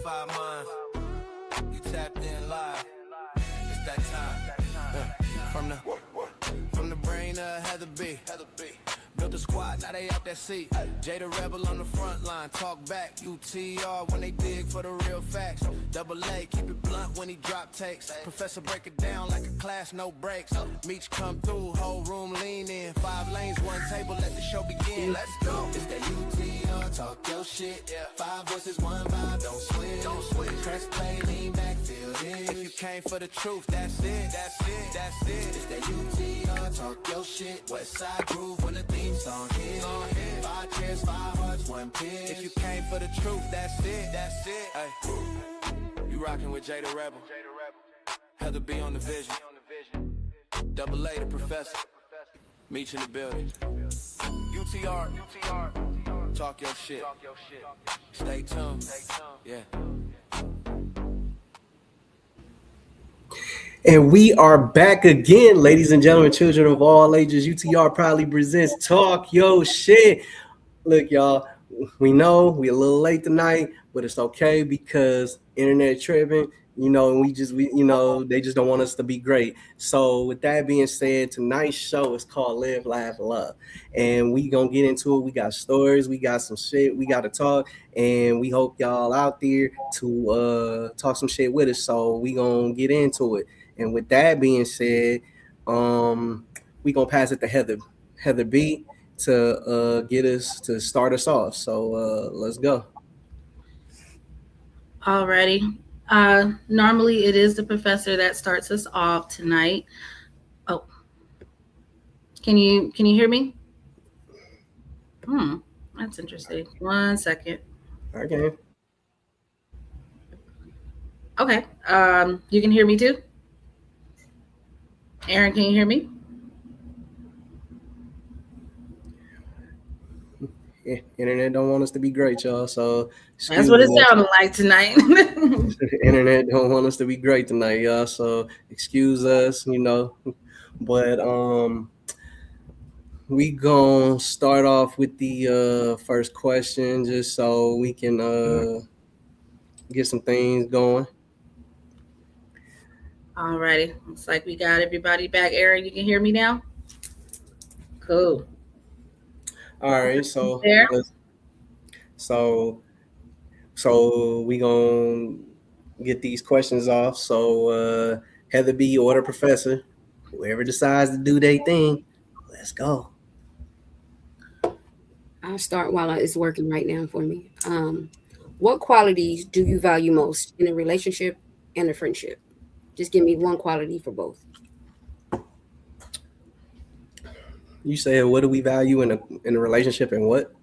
unified mind. You tapped in live. It's that time. From the brain of Heather B. Built a squad, now they out that seat. Jada Rebel on the front line, talk back. UTR when they dig for the real facts. Double A, keep it blunt when he drop takes. Professor break it down like a class, no breaks. Meech come through, whole room lean in. 5 lanes, 1 table, let the show begin. Let's go. It's that UTR, talk your shit. 5 voices, 1 vibe, don't switch. Press play, lean back, feel it. If you came for the truth, that's it. It's that UTR, talk your shit. West side groove when the theme song hit. 5 chairs, 5 hearts, 1 pitch. If you came for the truth, that's it. Hey, you rockin' with Jada Rebel. Heather B on the vision. Double A the professor. Meet you in the building. UTR, talk your shit. Stay tuned. Yeah. And we are back again, ladies and gentlemen, children of all ages. UTR proudly presents Talk Yo Shit. Look, y'all, we know we're a little late tonight, but it's okay because internet tripping, and they just don't want us to be great. So with that being said, tonight's show is called Live, Laugh, Love. And we gonna get into it. We got stories, we got some shit, we got to talk, and we hope y'all out there to talk some shit with us. So we gonna get into it. And with that being said, we gonna pass it to Heather B to start us off. So let's go. Alrighty. Normally it is the professor that starts us off tonight. Oh, can you hear me? That's interesting. 1 second. Okay. Okay. You can hear me too? Aaron, can you hear me? Yeah, internet don't want us to be great, y'all. So that's what it sounded like tonight. Internet don't want us to be great tonight, y'all. So excuse us, But we gonna start off with the first question just so we can get some things going. Alrighty. Looks like we got everybody back. Aaron, you can hear me now? Cool. All right, so there. So we gonna get these questions off. So Heather B, order professor. Whoever decides to do their thing, let's go. I'll start while it's working right now for me. What qualities do you value most in a relationship and a friendship? Just give me one quality for both. You said, what do we value in a relationship and what?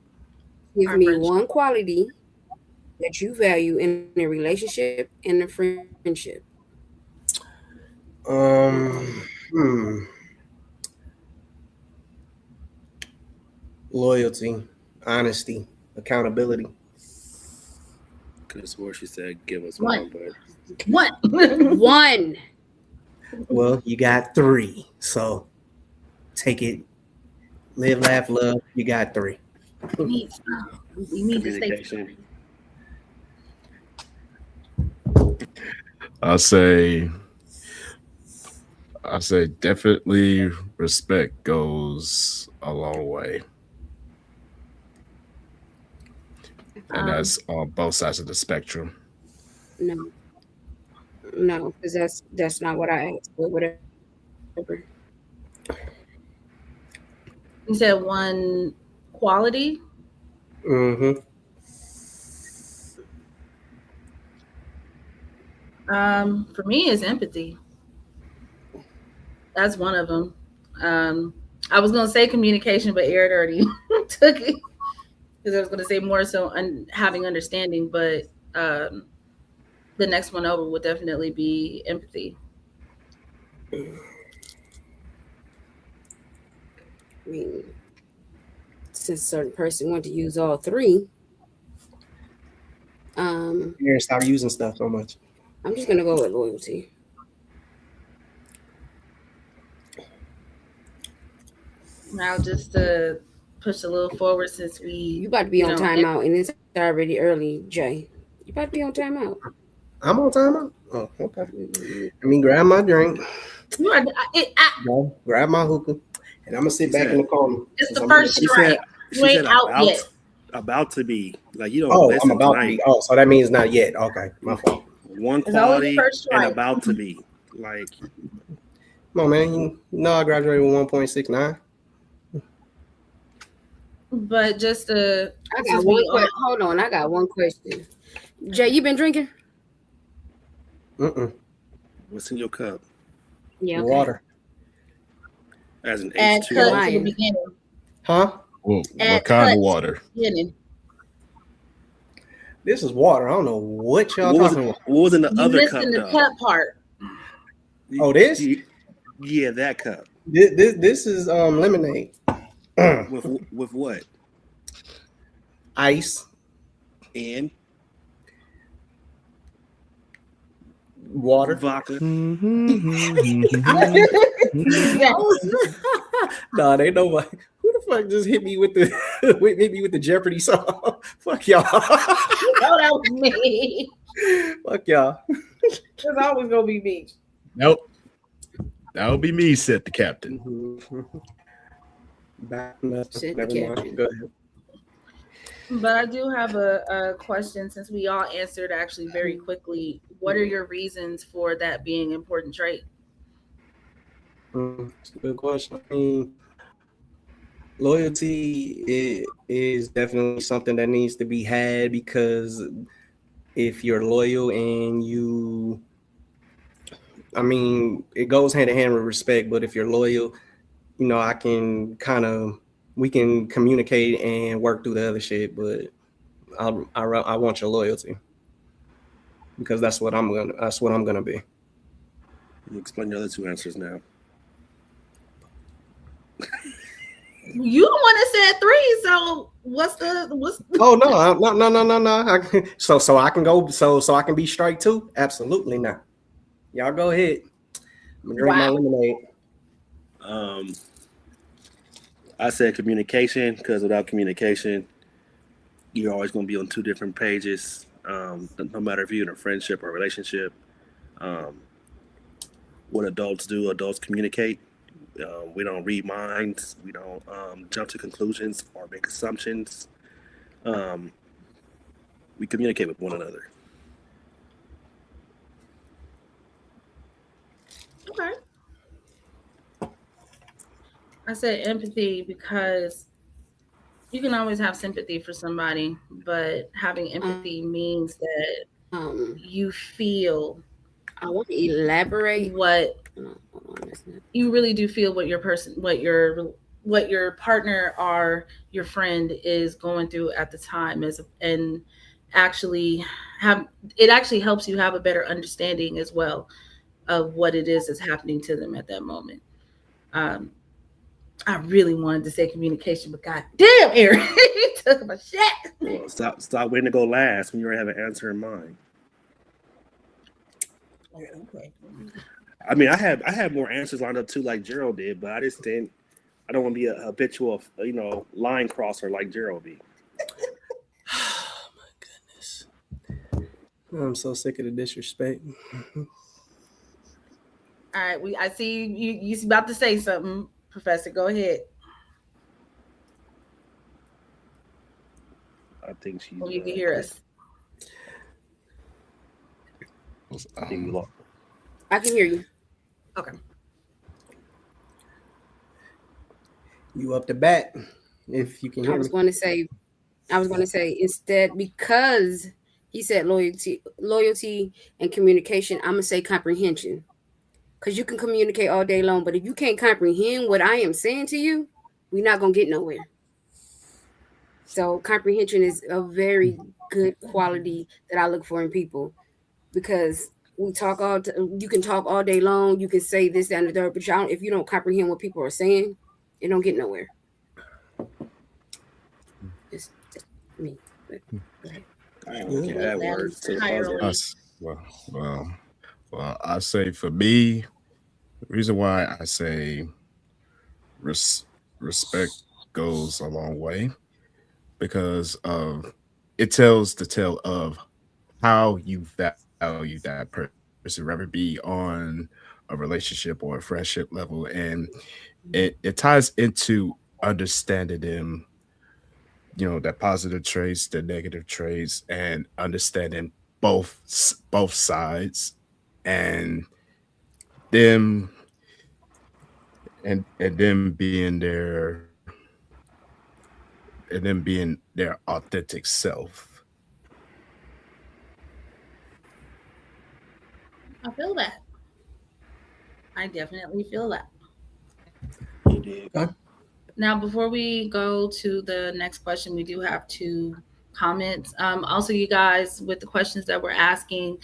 Give me one quality that you value in a relationship and a friendship. Loyalty, honesty, accountability. Could have swore she said give us one, but what? One. Well, you got 3, so take it. Live, laugh, love. You got 3. We need communication. I say definitely respect goes a long way. And that's on both sides of the spectrum. No, because that's not what I asked. But whatever. You said one quality? Mm-hmm. For me, it's empathy. That's one of them. I was gonna say communication, but Aaron already took it because I was gonna say more so having understanding, but the next one over would definitely be empathy. I mean, since a certain person wanted to use all 3, Aaron, stop using stuff so much. I'm just gonna go with loyalty. Now, just to push a little forward, since you about to be on timeout, and it's already early, Jay. You about to be on timeout. I'm on timeout. Oh, okay. Let me grab my drink, You are, grab my hookah, and I'm gonna sit back in the corner. it's the I'm first She strike. said. You She ain't said out yet. about to be. Like you don't Oh, I'm listen about to tonight. be. Oh, so that means not yet. Okay, my fault. One It's always the quality first and strike. about to be. Like Come on, man. You know I graduated with 1.69. But just to I got since one we question. Hold on, I got one question. Jay, you been drinking? what's in your cup? Yeah, okay. Water. As an add H2O. cut to the lying. beginning. Huh? Well, Add what kind cut of water? to the beginning. This is water. I don't know what y'all What was talking about. what was in the You other missing cup the though? cut part. Oh, this? Yeah, that cup. This is lemonade. With what? Ice, And water. vodka. Nah, they know what. Who the fuck just hit me with the hit me with the Jeopardy song? Fuck y'all. You know that was me. Fuck y'all. It's always gonna be me. Nope. That'll be me, said the captain. Back, Said the never mind. captain. Go ahead. But I do have a question since we all answered actually very quickly. What are your reasons for that being an important trait? It's a good question. I mean, loyalty is definitely something that needs to be had because if you're loyal and you, I mean, it goes hand in hand with respect, but if you're loyal, you know, we can communicate and work through the other shit, but I want your loyalty because that's what I'm gonna be. You explain the other two answers now. You the one that said 3, so what's Oh no. So I can go so I can be strike 2? Absolutely not. Y'all go ahead. I'm gonna drink my lemonade. I said communication because without communication, you're always going to be on two different pages. No matter if you're in a friendship or relationship, what adults do, adults communicate. We don't read minds. We don't jump to conclusions or make assumptions. We communicate with one another. Okay. I said empathy because you can always have sympathy for somebody, but having empathy means that you feel. I want to elaborate What you really do feel what your partner or your friend is going through at the time and actually actually helps you have a better understanding as well of what it is that's happening to them at that moment. I really wanted to say communication, but god damn, Aaron, he took my shit. Well, stop waiting to go last when you already have an answer in mind. Okay. I mean, I had more answers lined up too, like Gerald did, but I just didn't. I don't want to be a habitual, line crosser like Gerald be. Oh my goodness. I'm so sick of the disrespect. All right, I see you about to say something, Professor. Go ahead. I think she's. Well, you can hear us. I think we lost. I can hear you. Okay. You up to bat if you can hear I was me. going to say instead, because he said loyalty and communication, I'm gonna say comprehension. Because you can communicate all day long, but if you can't comprehend what I am saying to you, we're not gonna get nowhere. So comprehension is a very good quality that I look for in people, because you can talk all day long, you can say this, that, and the third, but if you don't comprehend what people are saying, it don't get nowhere. Just me. But go ahead. Well, I say for me, the reason why I say respect goes a long way because it tells the tale of how you value that person, whether it be on a relationship or a friendship level. And it ties into understanding them, their positive traits, their negative traits, and understanding both sides, and them and them being their authentic self. I feel that. I definitely feel that. You did. Okay. Now, before we go to the next question, we do have two comments. Also, you guys, with the questions that we're asking,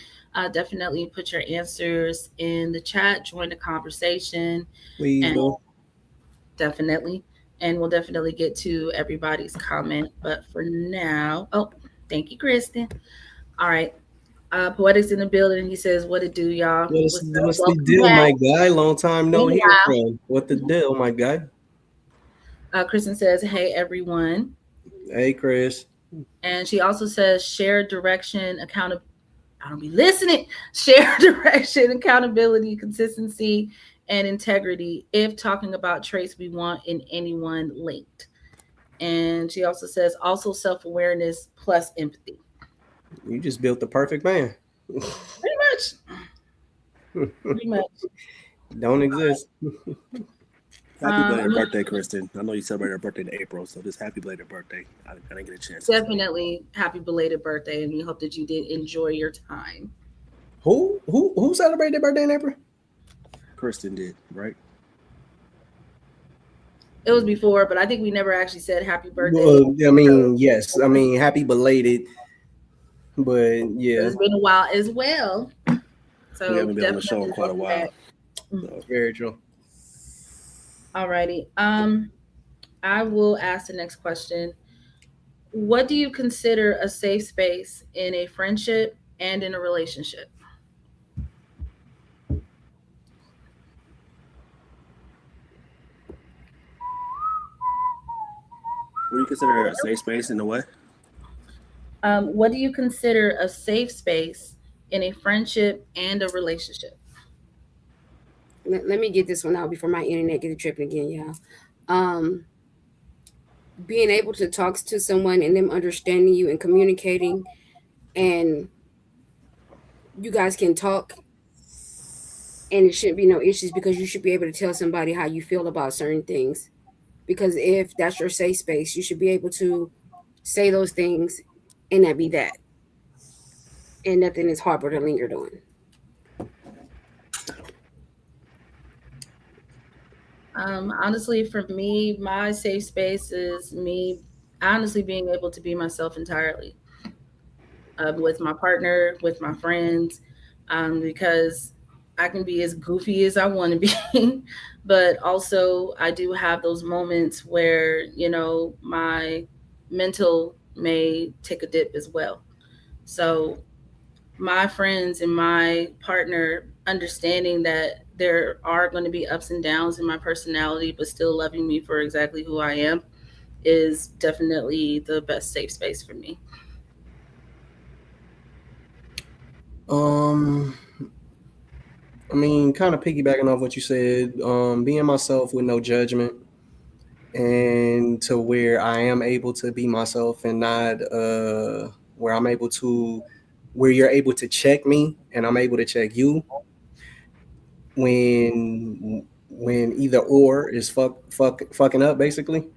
definitely put your answers in the chat, join the conversation, Please and do. definitely, and we'll definitely get to everybody's comment. But for now, oh, thank you, Kristen. All right. Poetics in the building. He says, "What it do, y'all? What's the Welcome deal, back. my guy? Long time no hear Meanwhile, from. What the deal, my guy? Kristen says, "Hey, everyone." Hey, Chris. And she also says share direction, accountability. I don't be listening. Share direction, accountability, consistency, and integrity if talking about traits we want in anyone linked. And she also says also self-awareness plus empathy. You just built the perfect man. Pretty much. Pretty much. Don't exist. Happy belated Um, birthday, Kristen. I know you celebrated her birthday in April, so just happy belated birthday. I didn't get a chance. Definitely happy belated birthday, and we hope that you did enjoy your time. Who celebrated their birthday in April? Kristen did, right? It was before, but I think we never actually said happy birthday. I mean, yes. I mean, happy belated. But yeah, It's been a while as well. So We haven't been on the show in definitely quite a welcome while. back. So, very true. Alrighty. I will ask the next question. What do you consider a safe space in a friendship and in a relationship? what do you consider a safe space in the way? What do you consider a safe space in a friendship and a relationship? Let me get this one out before my internet gets tripping again, y'all. Being able to talk to someone and them understanding you and communicating, and you guys can talk, and it shouldn't be no issues because you should be able to tell somebody how you feel about certain things. Because if that's your safe space, you should be able to say those things and that be that. And nothing is harbor to lingered on. Honestly, for me, my safe space is me honestly being able to be myself entirely with my partner, with my friends, because I can be as goofy as I want to be, but also I do have those moments where, my mental may take a dip as well. So my friends and my partner understanding that there are going to be ups and downs in my personality, but still loving me for exactly who I am is definitely the best safe space for me. Um, I mean, kind of piggybacking off what you said, being myself with no judgment, and to where I am able to be myself and not where I'm able to where you're able to check me and I'm able to check you when either or is fucking up basically.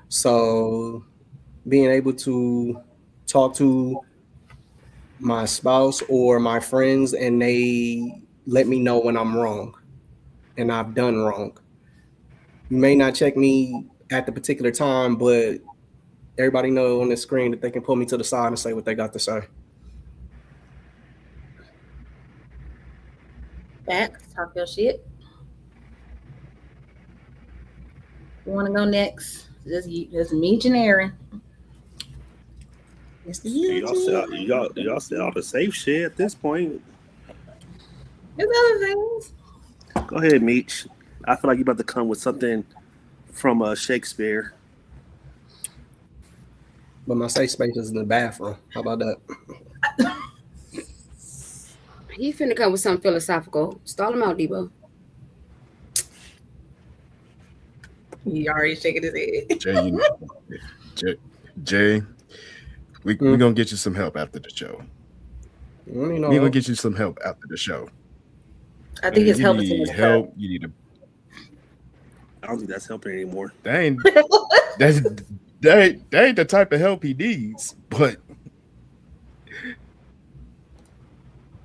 So being able to talk to my spouse or my friends and they let me know when I'm wrong and I've done wrong. You may not check me at the particular time, but everybody know on the screen that they can pull me to the side and say what they got to say. Facts, talk your shit. You want to go next? Just me, Janarin. Y'all said all the safe shit at this point. There's other things. Go ahead, Meech. I feel like you're about to come with something from Shakespeare. But my safe space is in the bathroom. How about that? He finna come with something philosophical. Stall him out, Debo. He already shaking his head. Jay, Jay, Jay, we gonna get you some help after the show. We gonna get you some help after the show. I think his You help is in need his help. cup. You need a. I don't think that's helping anymore. That ain't that ain't the type of help he needs.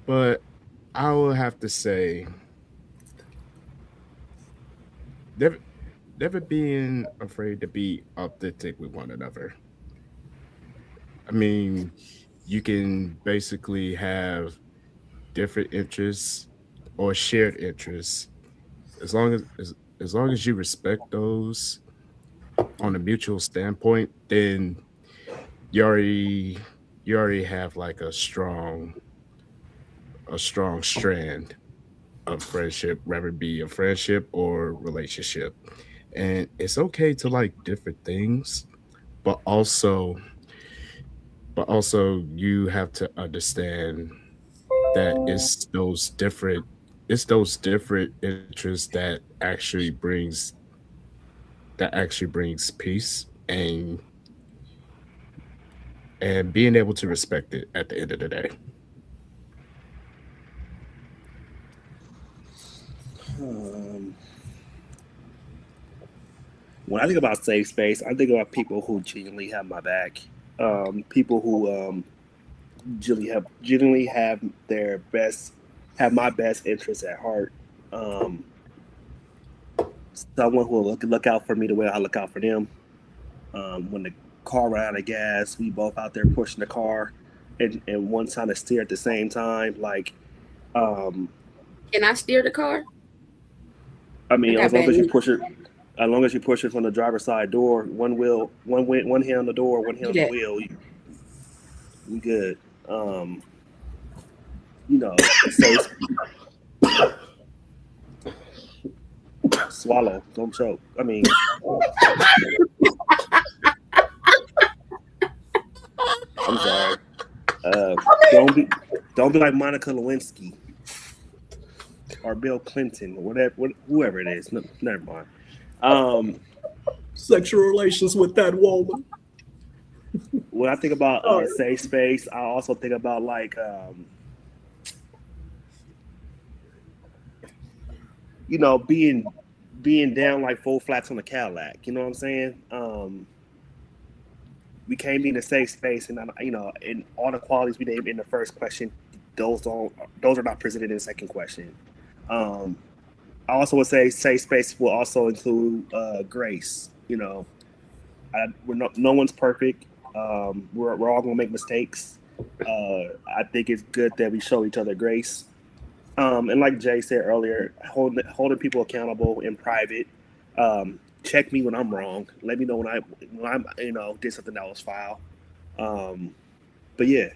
But I will have to say, never being afraid to be authentic with one another. I mean, you can basically have different interests or shared interests as long as you respect those on a mutual standpoint, then you already you already have like a strong strand of friendship, whether it be a friendship or relationship. And it's okay to like different things, but also you have to understand that it's those different interests that actually brings peace and being able to respect it at the end of the day. Um, when I think about safe space, I think about people who genuinely have my back. People who genuinely have have my best interests at heart. Um, Someone who will look out for me the way I look out for them. When the car ran out of gas, we both out there pushing the car, and one trying to steer at the same time. Like, um, Can I steer the car? I mean, I got as long bad as you knees. push it, as long as you push it from the driver's side door, one hand on the door, one hand Do on the that. wheel, you good. Um, safe. Swallow, don't choke. I mean, I'm sorry. Uh, don't be don't be like Monica Lewinsky or Bill Clinton or whoever it is. No, never mind. Um, Sexual relations with that woman. when I think about safe space, I also think about like being down like full flats on a Cadillac. You know what I'm saying? We can't be in a safe space, and in all the qualities we named in the first question, those are not presented in the second question. Um, I also would say safe space will also include grace. No one's perfect. We're all gonna make mistakes. I think it's good that we show each other grace. And like Jay said earlier, holding people accountable in private. Check me when I'm wrong. Let me know when I'm did something that was foul. Um, but yeah,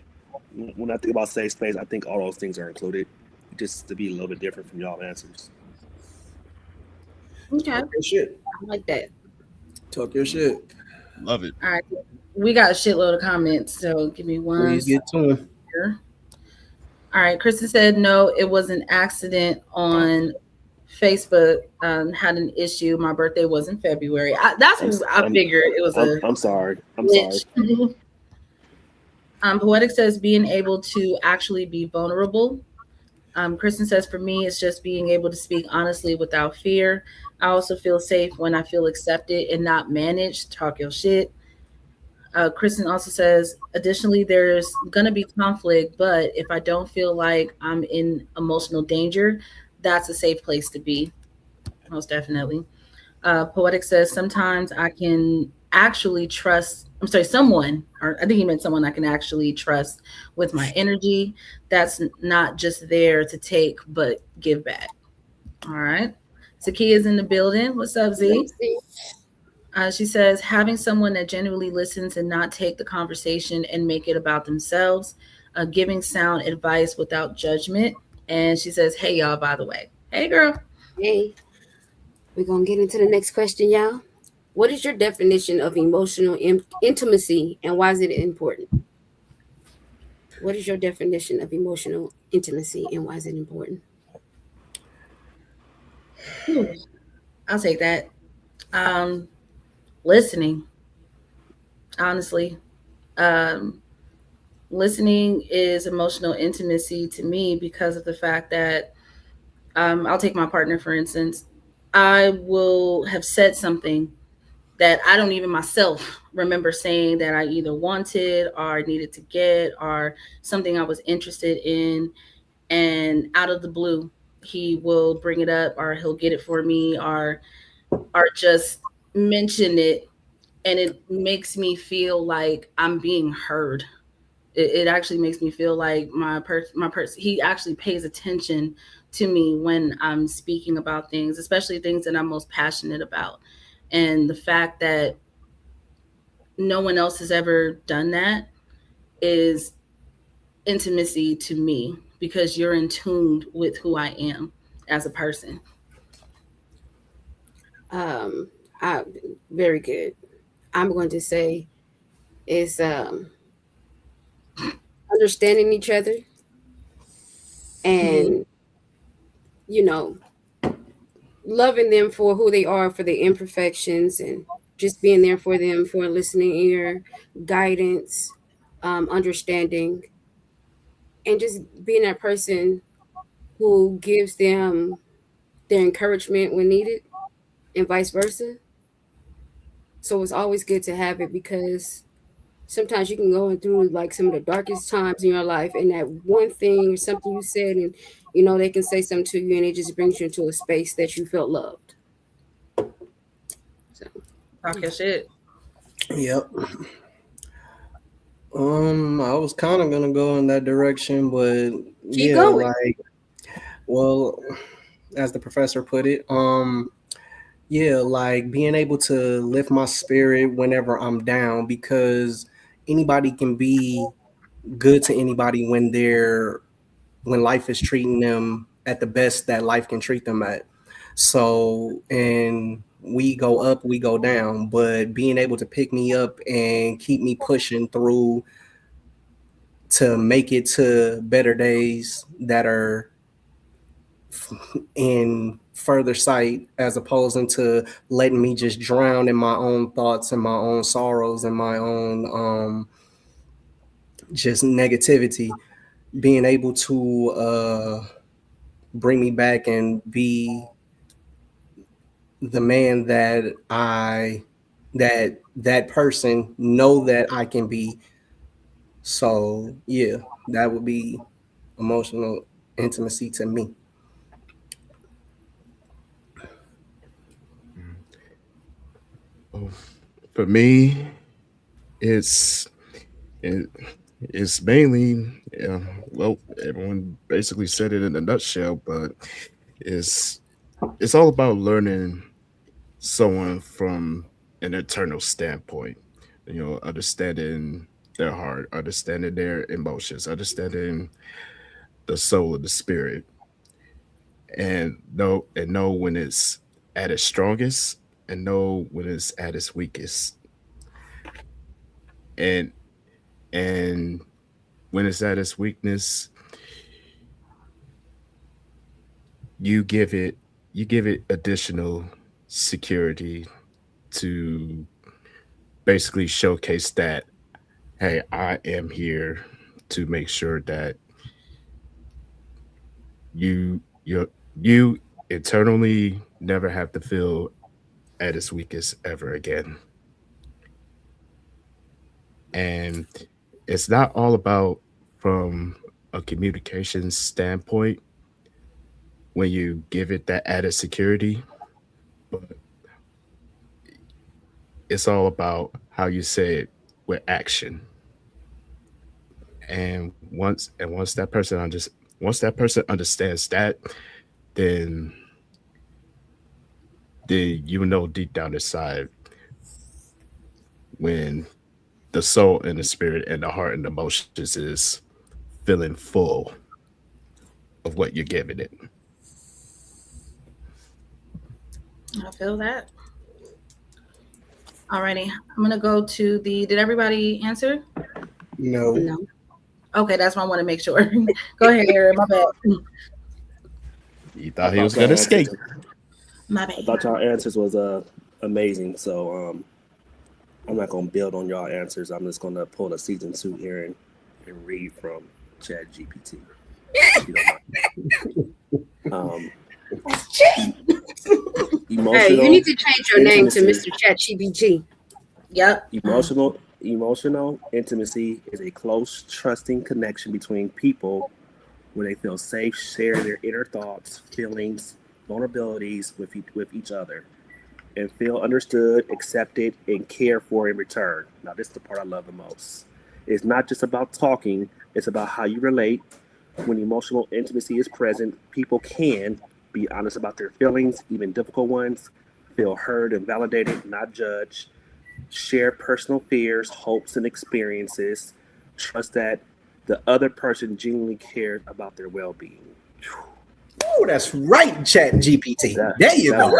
when I think about safe space, I think all those things are included. Just to be a little bit different from y'all answers. Okay. Talk your shit. I like that. Talk your shit. Love it. All right. We got a shitload of comments, so give me one. Please get to him. Here. All right. Kristen said no, it was an accident on Facebook. Had an issue. My birthday was in February. That's what I figured. It was I'm sorry. I'm glitch. sorry. Poetic says being able to actually be vulnerable. Kristen says, for me, it's just being able to speak honestly without fear. I also feel safe when I feel accepted and not managed. Talk your shit. Kristen also says, additionally, there's going to be conflict, but if I don't feel like I'm in emotional danger, that's a safe place to be. Most definitely. Poetic says, sometimes I can actually trust, I'm sorry, someone, or I think he meant someone I can actually trust with my energy. That's not just there to take, but give back. All right. Zakia's in the building. What's up, Z? She says, having someone that genuinely listens and not take the conversation and make it about themselves, giving sound advice without judgment. And she says, hey, y'all, by the way. Hey, girl. Hey, we're going to get into the next question, y'all. What is your definition of emotional intimacy and why is it important? What is your definition of emotional intimacy and why is it important? Whew, I'll take that. Um, Listening, honestly. Um, Listening is emotional intimacy to me because of the fact that I'll take my partner for instance. I will have said something that I don't even myself remember saying that I either wanted or needed to get or something I was interested in, and out of the blue he will bring it up or he'll get it for me or just mention it, and it makes me feel like I'm being heard. It actually makes me feel like my person he actually pays attention to me when I'm speaking about things, especially things that I'm most passionate about. And the fact that no one else has ever done that is intimacy to me because you're in tune with who I am as a person. Um, I, very good. I'm going to say is understanding each other Mhm. and you know loving them for who they are, for their imperfections, and just being there for them, for a listening ear, guidance, understanding, and just being that person who gives them their encouragement when needed, and vice versa. So it's always good to have it because sometimes you can go through like some of the darkest times in your life, and that one thing or something you said, and they can say something to you, and it just brings you into a space that you felt loved. So Talk your shit. Yep. I was kind of gonna go in that direction, but keep yeah, going. like, well, as the professor put it, yeah, like being able to lift my spirit whenever I'm down, because anybody can be good to anybody when life is treating them at the best that life can treat them at. So, and we go up, we go down, but being able to pick me up and keep me pushing through to make it to better days that are in further sight, as opposed to letting me just drown in my own thoughts and my own sorrows and my own just negativity. Being able to bring me back and be the man that person know that I can be. So yeah, that would be emotional intimacy to me. Oh, for me, it's it, it's mainly well, everyone basically said it in a nutshell, but it's it's all about learning someone from an eternal standpoint. Understanding their heart, understanding their emotions, understanding the soul of the spirit, and know when it's at its strongest, and know when it's at its weakest, and and when it's at its weakness, you give it you give it additional security to basically showcase that, hey, I am here to make sure that you you eternally never have to feel at its weakest ever again. And it's not all about from a communication standpoint when you give it that added security, but it's all about how you say it with action. And once that person understands that, then you know deep down inside when the soul and the spirit and the heart and the emotions is feeling full of what you're giving it. I feel that. Alrighty. I'm gonna go to the did everybody answer? No. No. Okay, that's what I want to make sure. Go ahead, Aaron. My bad. You thought he was gonna escape. My I bad. thought y'all answers was amazing. So I'm not gonna build on y'all answers. I'm just gonna pull the season 2 here and read from Chat GPT. If you don't mind. Emotional. Hey, you need to change your name to intimacy. Mr. ChatGPT. Yep. Emotional intimacy is a close, trusting connection between people where they feel safe, share their inner thoughts, feelings, vulnerabilities with each other, and feel understood, accepted, and cared for in return. Now, this is the part I love the most. It's not just about talking; it's about how you relate. When emotional intimacy is present, people can be honest about their feelings, even difficult ones, feel heard and validated, not judged, share personal fears, hopes, and experiences, trust that the other person genuinely cares about their well being. Oh, that's right, Chat GPT. There you go.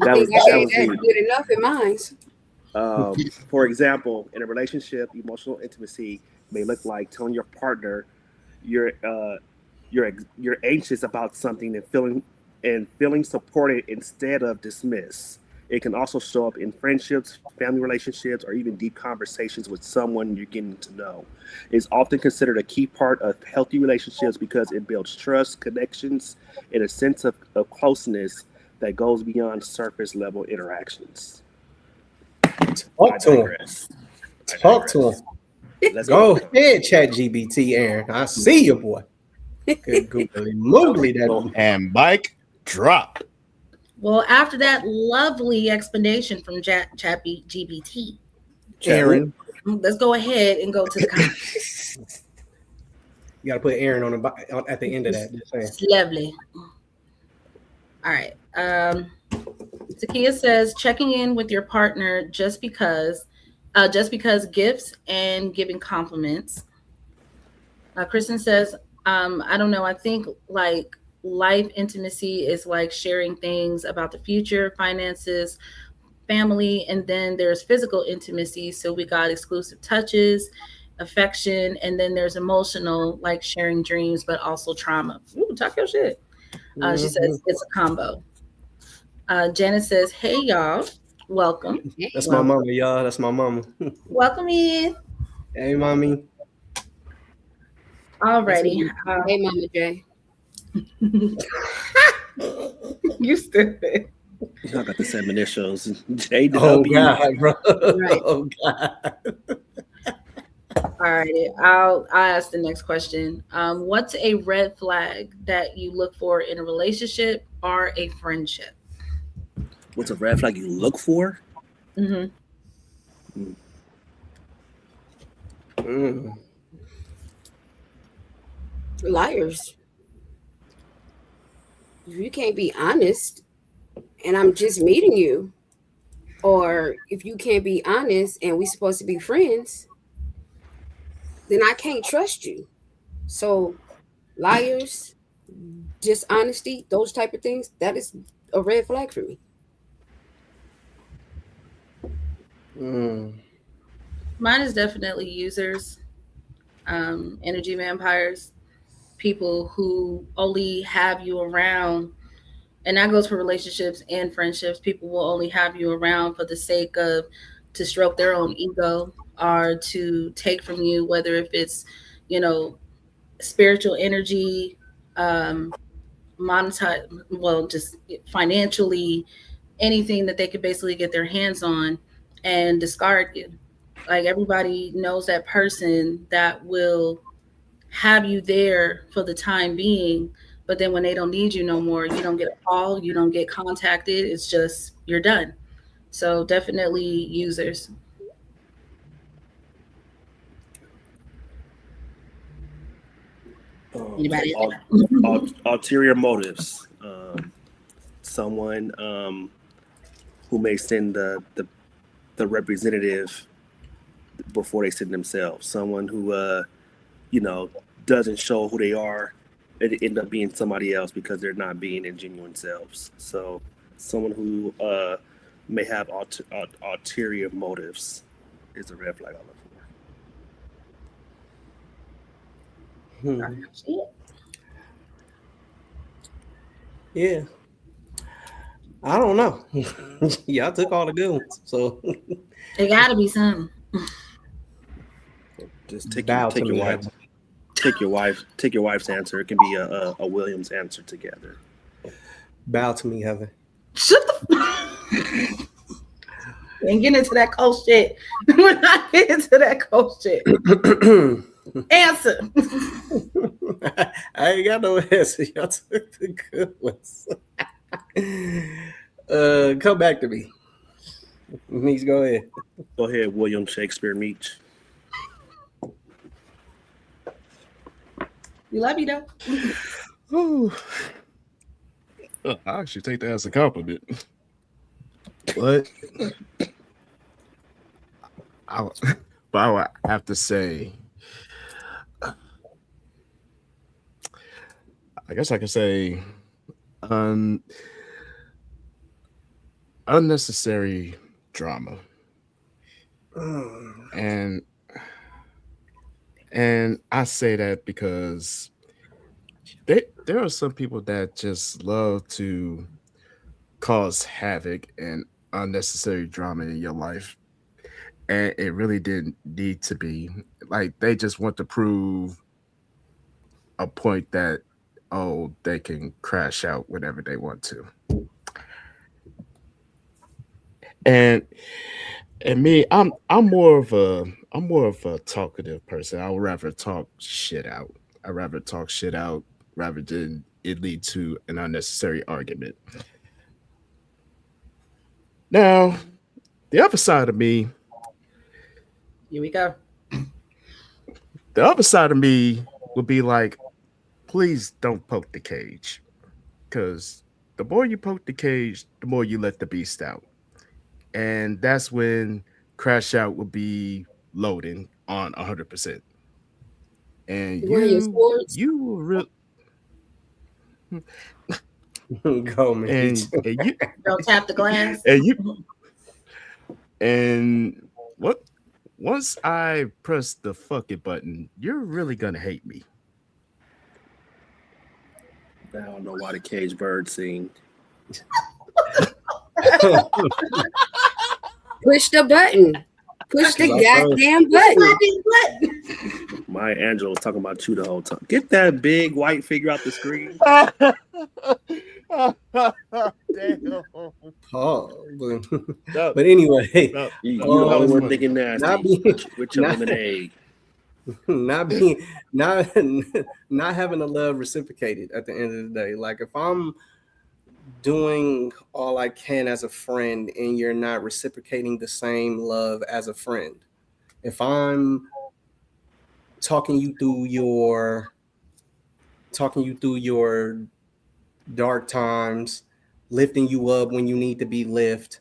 That was That's good enough in mine. For example, in a relationship, emotional intimacy may look like telling your partner you're you're anxious about something and feeling supported instead of dismissed. It can also show up in friendships, family relationships, or even deep conversations with someone you're getting to know. It's often considered a key part of healthy relationships because it builds trust, connections, and a sense of closeness that goes beyond surface level interactions. Talk to him. Talk to him. Let's go ahead, Chat GPT, Aaron. I see you, boy. Good googly moogly. And Mike drop. Well, after that lovely explanation from ChatGPT, Aaron, let's go ahead and go to the comments. You got to put Aaron on at the end of that. It's lovely. All right. Takia says checking in with your partner just because gifts and giving compliments. Kristen says, I don't know. I think like life intimacy is like sharing things about the future, finances, family, and then there's physical intimacy. So we got exclusive touches, affection, and then there's emotional, like sharing dreams, but also trauma. Ooh, talk your shit. She says it's a combo. Janet says, hey, y'all. Welcome. That's my mama, y'all. That's my mama. Welcome in. Hey, mommy. Alrighty. Hey, Mama J. You stupid. Y'all got the same initials. JW. Oh, God, bro. Right. Oh, God. Alrighty. I'll ask the next question. What's a red flag that you look for in a relationship or a friendship? What's a red flag you look for? Mm-hmm. Liars. If you can't be honest and I'm just meeting you, or if you can't be honest and we're supposed to be friends, then I can't trust you. So liars, dishonesty, those type of things, that is a red flag for me. Mine is definitely users, energy vampires, people who only have you around, and that goes for relationships and friendships. People will only have you around for the sake of to stroke their own ego or to take from you, whether if it's, spiritual energy, monetize, well, just financially, anything that they could basically get their hands on and discard you. Like everybody knows that person that will have you there for the time being, but then when they don't need you no more, you don't get a call, you don't get contacted. It's just you're done. So definitely users. Anybody? Ulterior motives. Someone who may send the representative before they send themselves. Someone who doesn't show who they are. It end up being somebody else because they're not being their genuine selves. So someone who may have ulterior motives is a red flag I look for. Shit. Yeah. I don't know. Y'all took all the good ones. So It gotta be something. Just bow to me, Heaven. take your wife's answer. It can be a Williams answer together. Bow to me, Heaven. Shut the ain't getting into that cold shit. We're not getting into that cold shit. Answer. I ain't got no answer. Y'all took the good ones. Come back to me. Meech, go ahead. Go ahead, William Shakespeare Meach. We love you though. Ooh. I actually take that as a compliment. But I would have to say, I guess I could say, unnecessary drama, and I say that because there are some people that just love to cause havoc and unnecessary drama in your life, and it really didn't need to be. Like, they just want to prove a point that, oh, they can crash out whenever they want to. And me, I'm more of a talkative person. I would rather talk shit out. I'd rather talk shit out rather than it lead to an unnecessary argument. Now, the other side of me, Here we go. the other side of me would be like, please don't poke the cage. Because the more you poke the cage, the more you let the beast out. And that's when crash out will be loading on 100%. And you will really Go, Meech. and you Don't tap the glass. and what once I press the fuck it button, you're really gonna hate me. I don't know why the cage bird sing. Push the button. Push the goddamn button. Maya Angelou was talking about you the whole time. Get that big white figure out the screen. Damn. Oh, No. but anyway, No. You the only one thinking nasty not being- with your not- lemonade. not having the love reciprocated at the end of the day. Like, if I'm doing all I can as a friend and you're not reciprocating the same love as a friend, if I'm talking you through your dark times, lifting you up when you need to be lifted,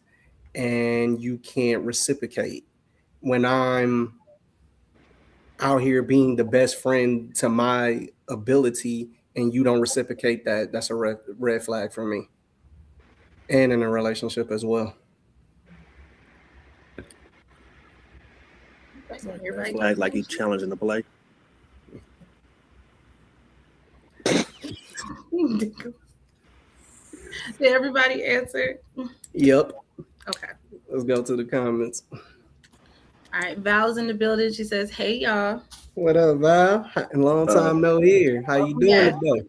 and you can't reciprocate when I'm out here being the best friend to my ability and you don't reciprocate that, that's a red flag for me, and in a relationship as well. Flag like he's challenging the play. Did everybody answer? Yep. Okay. Let's go to the comments. All right. Val's in the building. She says, "Hey y'all." What up, Val? Long time no hear. How you doing today?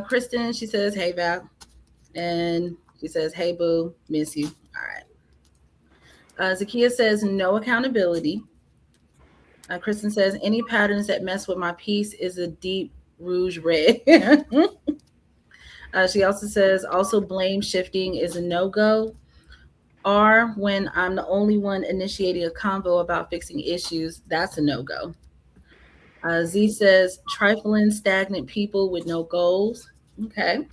Kristen, she says, "Hey Val," and she says, "Hey boo, miss you." All right. Zakia says, "No accountability." Kristen says, "Any patterns that mess with my peace is a deep rouge red." She also says, "Also blame shifting is a no-go. Or when I'm the only one initiating a convo about fixing issues, that's a no-go." Z says, "Trifling, stagnant people with no goals." Okay.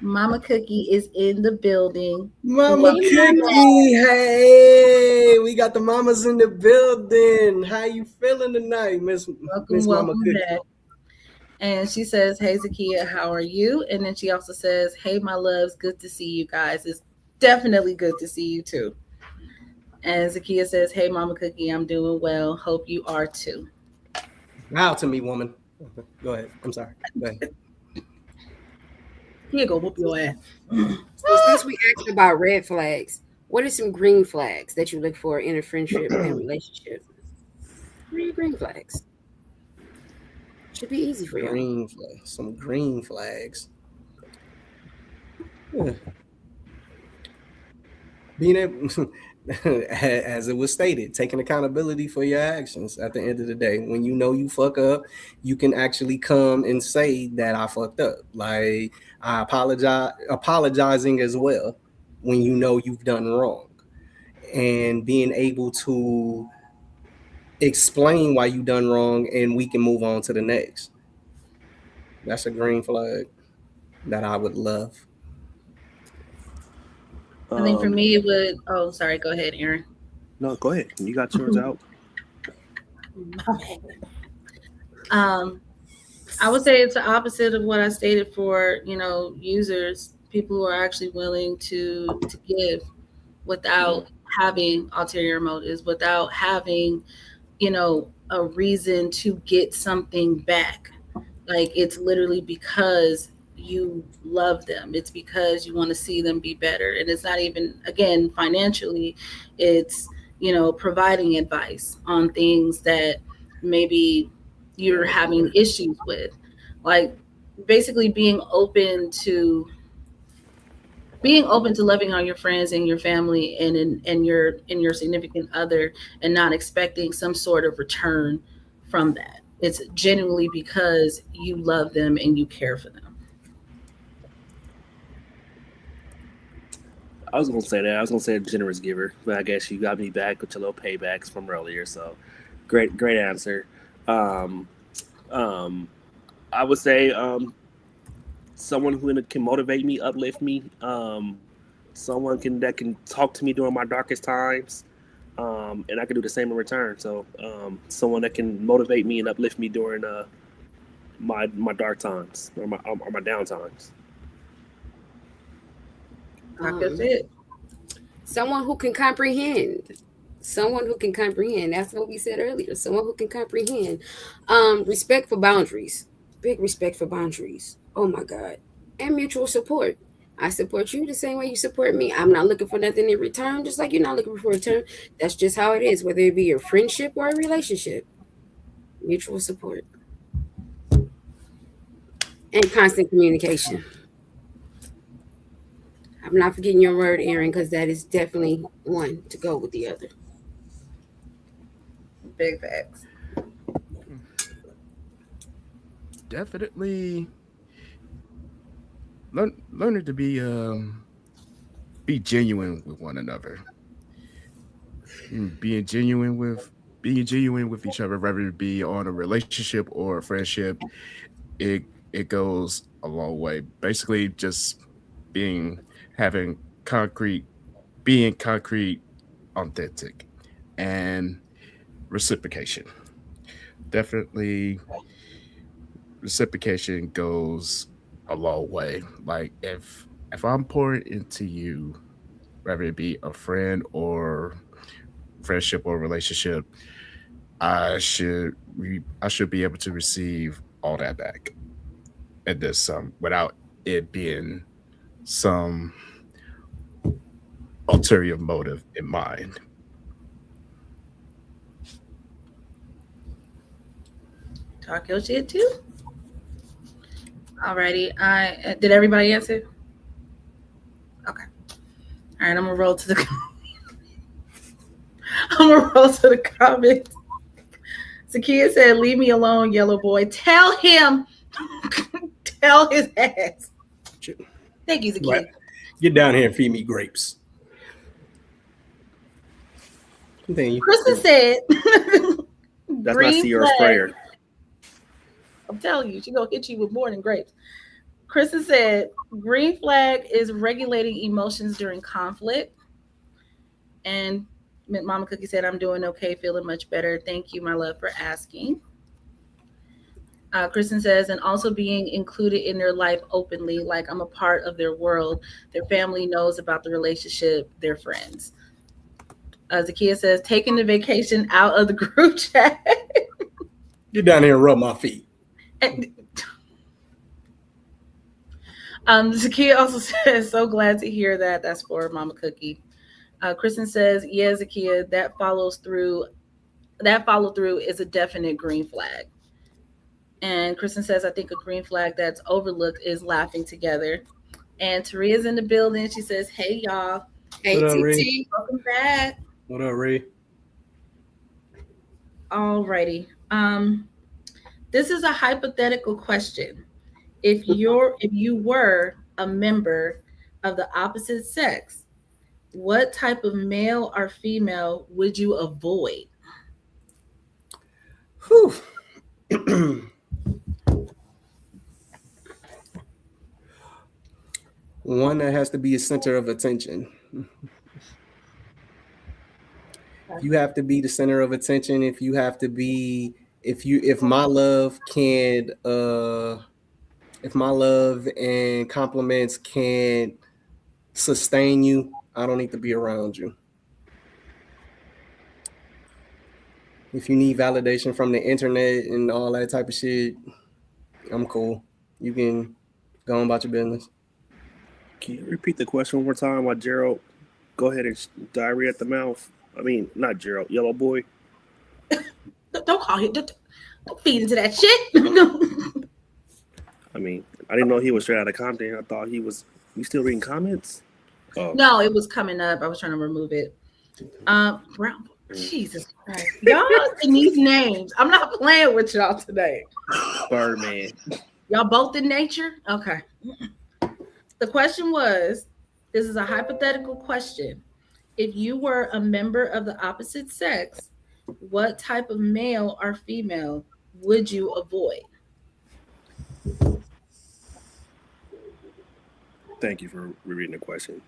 Mama Cookie is in the building. Mama Cookie, hey, we got the mamas in the building. How you feeling tonight, Miss Mama Cookie? Back. And she says, "Hey Zakia, how are you?" And then she also says, "Hey my loves, good to see you guys. It's definitely good to see you too." And Zakia says, "Hey, Mama Cookie, I'm doing well. Hope you are too." Wow to me, woman. Go ahead. I'm sorry. Go ahead. Here go whoop your ass. So since we asked about red flags, what are some green flags that you look for in a friendship and relationship? What are your green flags? Should be easy for y'all. Green flags. Some green flags. Yeah. Being able, as it was stated, taking accountability for your actions at the end of the day. When you know you fuck up, you can actually come and say that I fucked up. Like I apologizing as well when you know you've done wrong. And being able to explain why you done wrong and we can move on to the next. That's a green flag that I would love. I think for me, it would. Oh, sorry. Go ahead, Aaron. No, go ahead. You got yours out. I would say it's the opposite of what I stated for users, people who are actually willing to give without having ulterior motives, without having a reason to get something back. Like it's literally because you love them. It's because you want to see them be better. And it's not even, again, financially, it's, providing advice on things that maybe you're having issues with. Like basically being open to loving on your friends and your family and your significant other, and not expecting some sort of return from that. It's genuinely because you love them and you care for them. I was gonna say that. I was gonna say a generous giver, but I guess you got me back with your little paybacks from earlier. So, great answer. Um, um, I would say someone who can motivate me, uplift me. Someone that can talk to me during my darkest times, and I can do the same in return. So, someone that can motivate me and uplift me during my dark times or my down times. That's it. Someone who can comprehend. Someone who can comprehend. That's what we said earlier. Someone who can comprehend. Respect for boundaries. Big respect for boundaries. Oh my God. And mutual support. I support you the same way you support me. I'm not looking for nothing in return, just like you're not looking for a return. That's just how it is, whether it be a friendship or a relationship. Mutual support. And constant communication. I'm not forgetting your word, Aaron, because that is definitely one to go with the other. Big facts. Definitely learning to be genuine with one another. Being genuine with each other, whether it be on a relationship or a friendship, it goes a long way. Basically, just having concrete, being concrete, authentic, and reciprocation. Definitely, reciprocation goes a long way. Like if I'm pouring into you, whether it be a friend or friendship or relationship, I should be able to receive all that back, and there's some without it being some ulterior motive in mind. Talk your shit too. Alrighty. I did everybody answer? Okay. All right, I'm gonna roll to the comments. Zakia said, "Leave me alone, yellow boy. Tell him, tell his ass." Thank you, Zakia. Right. Get down here and feed me grapes. Continue. Kristen said, That's not Sierra's prayer. I'm telling you, she gonna hit you with more than grapes. Kristen said, green flag is regulating emotions during conflict. And Mama Cookie said, "I'm doing okay, feeling much better. Thank you, my love, for asking." Kristen says, and also being included in their life openly, like I'm a part of their world. Their family knows about the relationship, their friends. Zakia says, taking the vacation out of the group chat. Get down here and rub my feet. And, Zakia also says, so glad to hear that. That's for Mama Cookie. Kristen says, yeah, Zakia, that follow through is a definite green flag. And Kristen says, I think a green flag that's overlooked is laughing together. And Taria's in the building. She says, hey, y'all. Hey, What up, Ray? TT. Welcome back. What up, Ray? Alrighty. This is a hypothetical question. If you were a member of the opposite sex, what type of male or female would you avoid? Whew. One that has to be a center of attention. You have to be the center of attention. If my love and compliments can't sustain you, I don't need to be around you. If you need validation from the internet and all that type of shit, I'm cool. You can go on about your business. Can you repeat the question one more time while Gerald go ahead and diarrhea at the mouth? I mean, not Gerald, Yellow Boy. Don't call him. Don't feed into that shit. I mean, I didn't know he was straight out of Compton. I thought he was. You still reading comments? Oh. No, it was coming up. I was trying to remove it. Brown. Jesus Christ. Y'all and these names. I'm not playing with y'all today. Birdman. Y'all both in nature? Okay. The question was, this is a hypothetical question. If you were a member of the opposite sex, what type of male or female would you avoid? Thank you for rereading the question.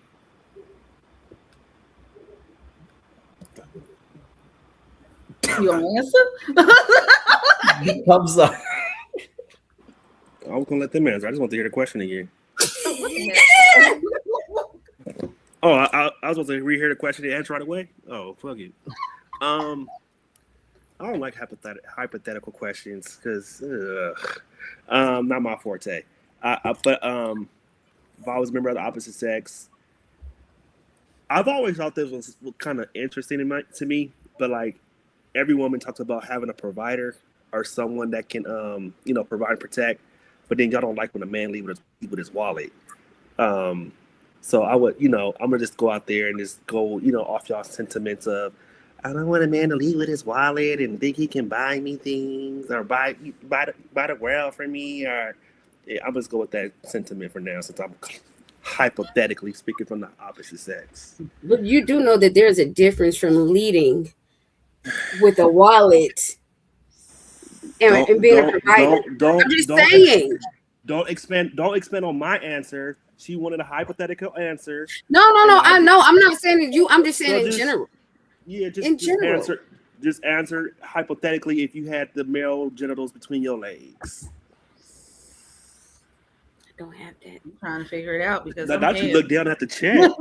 You want to answer? I'm sorry. I was gonna let them answer. I just want to hear the question again. Oh, I was supposed to rehear the question and answer right away. Oh, fuck it. I don't like hypothetical questions because not my forte. But if I was a member of the opposite sex, I've always thought this was kind of interesting to me. But like every woman talks about having a provider or someone that can provide and protect. But then y'all don't like when a man leave with his wallet. So I would, I'm gonna just go out there and just go, off y'all's sentiments of, I don't want a man to leave with his wallet and think he can buy me things or buy the world for me. Or I'm just go with that sentiment for now, since I'm hypothetically speaking from the opposite sex. But you do know that there's a difference from leading with a wallet and being a provider. I'm just saying. Don't expand on my answer. She wanted a hypothetical answer. No. I know. I'm not saying that you. I'm just saying in general. Yeah, just general. Just answer hypothetically if you had the male genitals between your legs. I don't have that. I'm trying to figure it out because Don't you look down at the chat.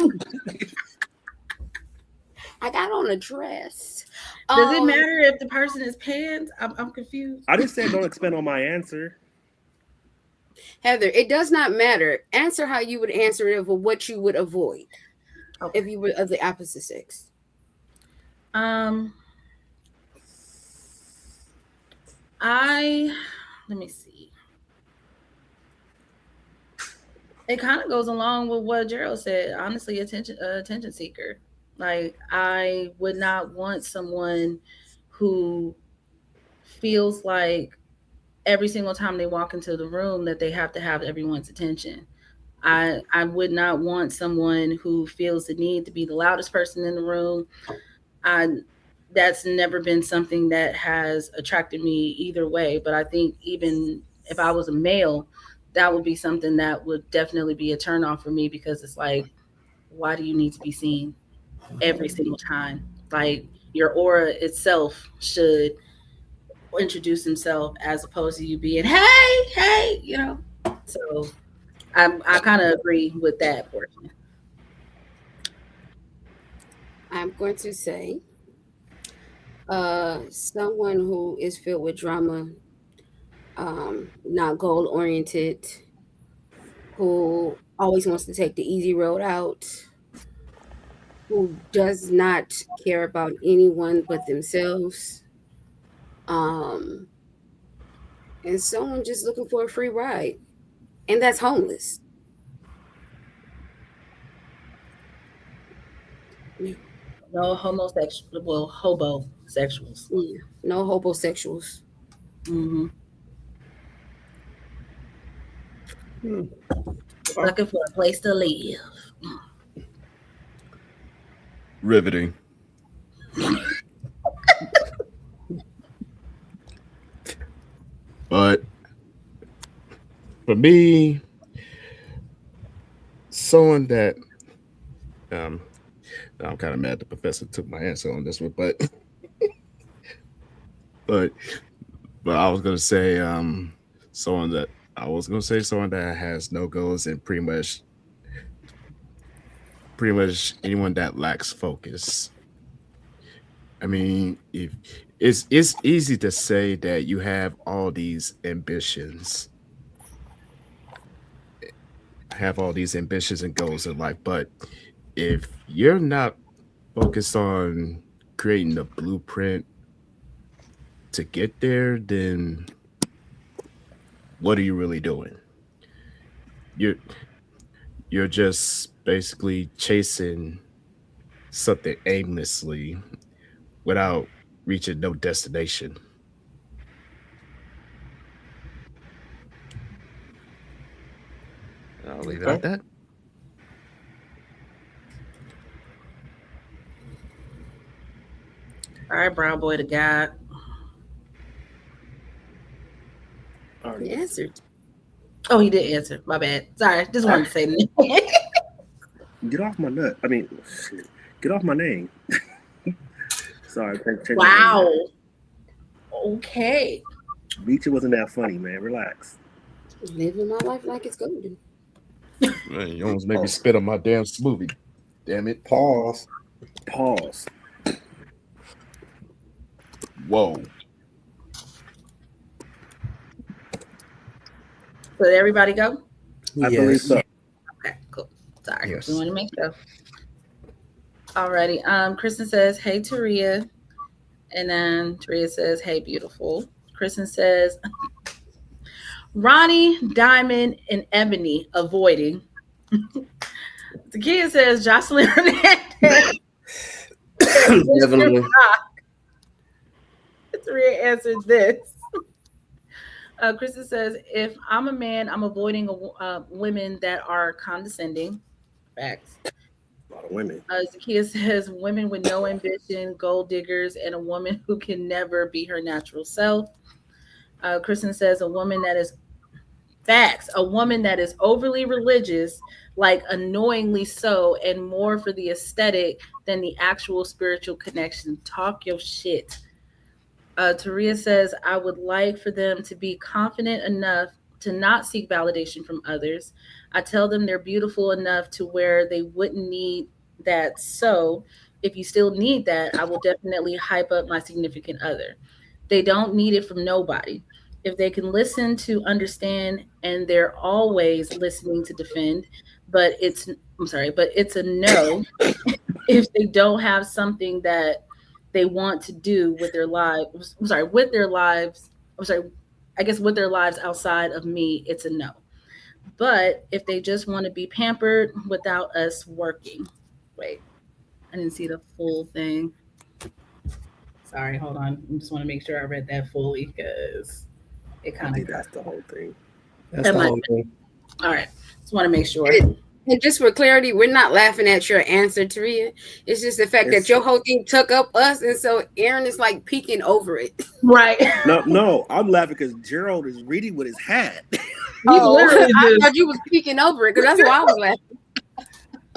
I got on a dress. Does it matter if the person is pants? I'm confused. I just said don't expand on my answer. Heather, it does not matter. Answer how you would answer it for what you would avoid if you were of the opposite sex. Let me see. It kind of goes along with what Gerald said. Honestly, attention seeker. Like, I would not want someone who feels like every single time they walk into the room that they have to have everyone's attention. I would not want someone who feels the need to be the loudest person in the room. That's never been something that has attracted me either way. But I think even if I was a male, that would be something that would definitely be a turn off for me, because it's like, why do you need to be seen every single time? Like, your aura itself should introduce himself as opposed to you being, hey, So I kind of agree with that portion. I'm going to say someone who is filled with drama, not goal oriented, who always wants to take the easy road out, who does not care about anyone but themselves, um, and someone just looking for a free ride, and that's homeless. No homosexual, well, hobosexuals. Yeah, no homosexuals. Mm-hmm. Hmm. Looking for a place to live. Riveting. But for me, someone that um I'm kind of mad the professor took my answer on this one, but but I was gonna say someone that someone that has no goals and pretty much anyone that lacks focus. I mean, if it's easy to say that you have all these ambitions, and goals in life, but if you're not focused on creating the blueprint to get there, then what are you really doing? You're you're just basically chasing something aimlessly without reaching no destination. I'll leave it at Okay. that. All right, brown boy to God. He answered. Oh, he did answer. My bad. Sorry, just wanted to say that. Get off my nut. I mean, shit. Get off my name. Sorry. Wow. Okay. Beacher wasn't that funny, man. Relax. Living my life like it's golden. Man, you almost made me spit on my damn smoothie. Damn it. Pause. Pause. Whoa. So did everybody go? I believe so. Okay, cool. Sorry. Yes. We want to make sure. Alrighty. Kristen says, "Hey, Taria," and then Taria says, "Hey, beautiful." Kristen says, "Ronnie, Diamond, and Ebony avoiding." The kid says, "Jocelyn Hernandez." Definitely. Taria answered this. Kristen says, "If I'm a man, I'm avoiding women that are condescending." Facts. A lot of women. Zakia says, "Women with no ambition, gold diggers, and a woman who can never be her natural self." Kristen says, "A woman that is facts, a woman that is overly religious, like annoyingly so, and more for the aesthetic than the actual spiritual connection. Talk your shit." Taria says, "I would like for them to be confident enough to not seek validation from others. I tell them they're beautiful enough to where they wouldn't need that. So if you still need that, I will definitely hype up my significant other. They don't need it from nobody. If they can listen to understand, and they're always listening to defend, but it's a no if they don't have something that they want to do with their lives. With their lives. I guess with their lives outside of me, it's a no. But if they just want to be pampered without us working." Wait, I didn't see the full thing. Sorry, hold on. I just want to make sure I read that fully because it I kind think of. that's the whole thing. That's the whole thing. All right, just want to make sure. And just for clarity, we're not laughing at your answer, Taria. It's just the fact that your whole thing took up us, and so Aaron is like peeking over it. Right. No, I'm laughing because Gerald is reading with his hat. I thought you was peeking over it because that's why I was laughing.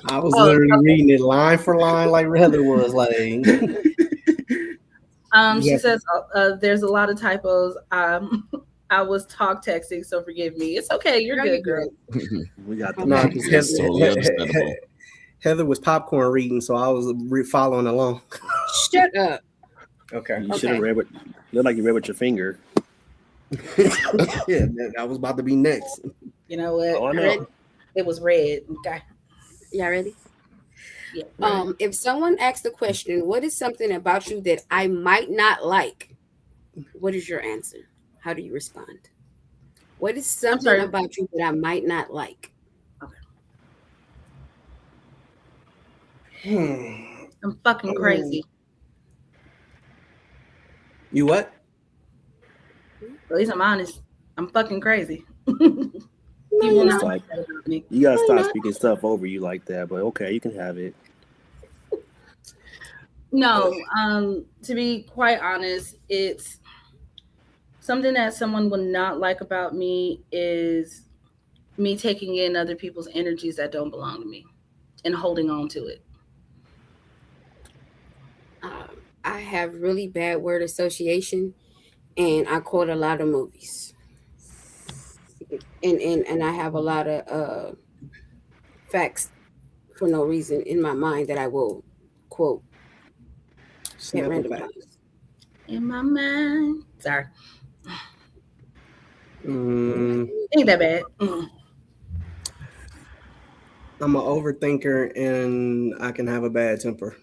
I was literally reading it line for line like Heather was like. She says there's a lot of typos. I was talk texting, so forgive me. It's okay. You're good, girl. We got No, the because That's totally understandable. Heather was popcorn reading, so I was following along. Shut up. Okay. You should have Okay. read what looked like you read with your finger. Yeah, I was about to be next. You know what? Oh, I Ready? know. It was red. Okay. Y'all ready? Yeah. If someone asks the question, what is something about you that I might not like? What is your answer? How do you respond? What is something sorry. about you that I might not like? I'm fucking crazy. You what? At least I'm honest. I'm fucking crazy. No, You you're will not. not like that about me. You gotta No, stop you're not. speaking stuff over you like that. But okay, you can have it. No, to be quite honest, it's something that someone will not like about me is me taking in other people's energies that don't belong to me and holding on to it. I have really bad word association, and I quote a lot of movies, and I have a lot of facts for no reason in my mind that I will quote at Snap random back. times. In my mind. Sorry. Mm, Ain't that bad. I'm an overthinker and I can have a bad temper.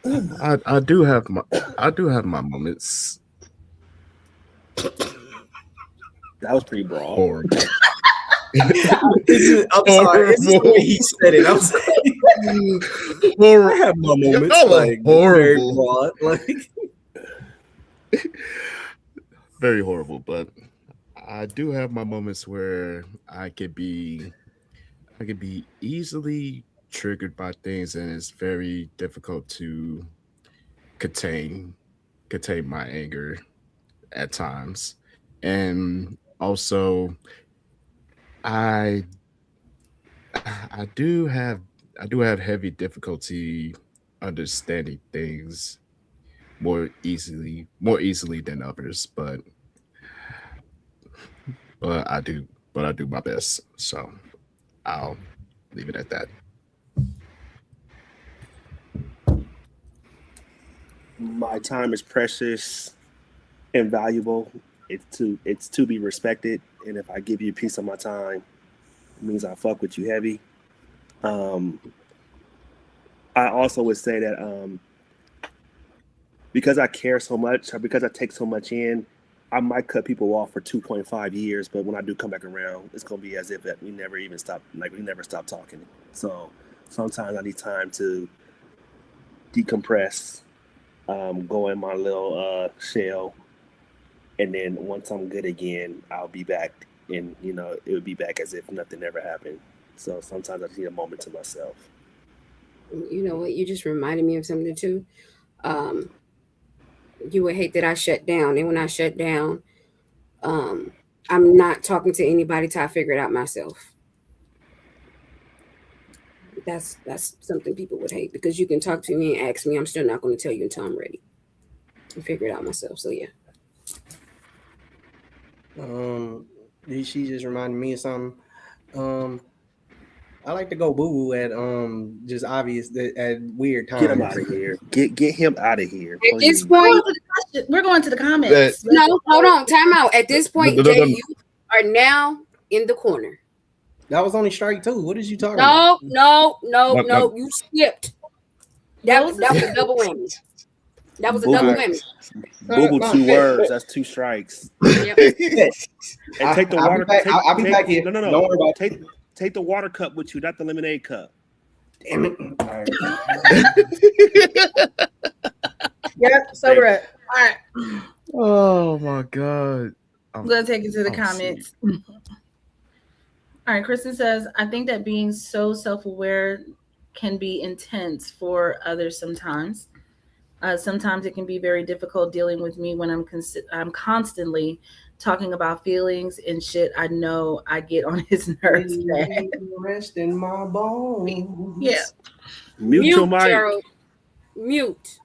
I do have my moments. That was pretty broad. Horrible. I'm sorry. It's just the way he said it. I'm saying. Horrible. I have my moments. Y'all are Like very horrible. broad. Like Very horrible, but I do have my moments where I could be easily triggered by things, and it's very difficult to contain my anger at times. And also I I do have heavy difficulty understanding things more easily than others, but I do my best. So I'll leave it at that. My time is precious and valuable. It's to be respected. And if I give you a piece of my time, it means I fuck with you heavy. Um, I also would say that because I care so much or because I take so much in, I might cut people off for 2.5 years, but when I do come back around, it's gonna be as if that we never even stopped, like we never stopped talking. So sometimes I need time to decompress, go in my little shell, and then once I'm good again, I'll be back, and it would be back as if nothing ever happened. So sometimes I just need a moment to myself. You know what? You just reminded me of something too. Um, you would hate that I shut down, and when I shut down, um, I'm not talking to anybody till I figure it out myself. That's something people would hate because you can talk to me and ask me, I'm still not going to tell you until I'm ready and figure it out myself. So yeah. she just reminded me of something. I like to go boo boo at just obvious at weird times. Get him out of here. Get him out of here. At this Please. point, We're going to the comments. no, hold on, time out. At this point, No. Jay, you are now in the corner. That was only strike two. What is you talking about? No, No. you skipped. That was a double whammy. That was a double whammy. Boo boo 2 words. That's 2 strikes. Yep. And take the water. I'll be back here. No. Don't worry about Take the water cup with you, not the lemonade cup. Damn it. All right. Yep, so we're at. All right. Oh my god. I'm going to take you to the comments. All right, Kristen says, I think that being so self-aware can be intense for others sometimes. Sometimes it can be very difficult dealing with me when I'm constantly talking about feelings and shit. I know I get on his nerves bad. Rest in my bones. Yeah. Mute your mic. Gerald. Mute.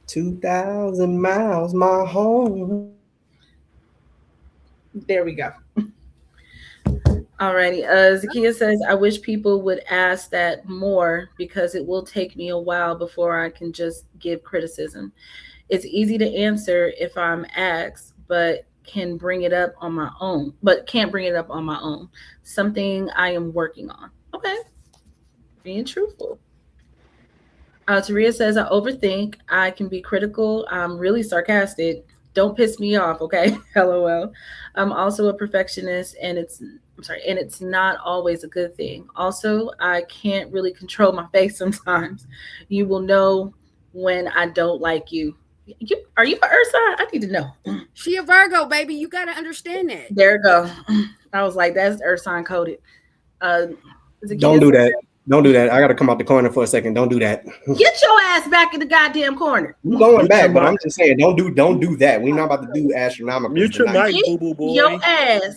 2,000 miles, my home. There we go. Alrighty. Zakia says, I wish people would ask that more because it will take me a while before I can just give criticism. It's easy to answer if I'm asked, but can bring it up on my own, but can't bring it up on my own. Something I am working on. Okay. Being truthful. Taria says, I overthink. I can be critical. I'm really sarcastic. Don't piss me off, okay? LOL. I'm also a perfectionist, and it's not always a good thing. Also, I can't really control my face sometimes. You will know when I don't like you. Are you an Earth sign? I need to know. She a Virgo, baby. You gotta understand that. There we go. I was like, that's Earth sign coded. Don't do that. Don't do that. I got to come out the corner for a second. Don't do that. Get your ass back in the goddamn corner. You going back, but I'm just saying, don't do that. We're not about to do astronomical. Mute your mic, boo boo boy. Your ass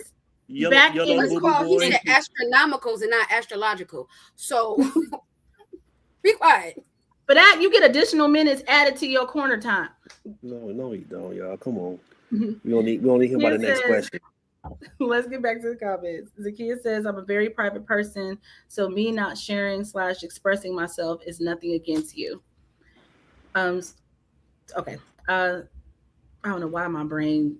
back in the corner. He said astronomicals and not astrological. So be quiet. For that, you get additional minutes added to your corner time. No, you don't, y'all. Come on. We don't need him by the next question. Let's get back to the comments. Zakia says, I'm a very private person, so me not sharing / expressing myself is nothing against you. Okay. I don't know why my brain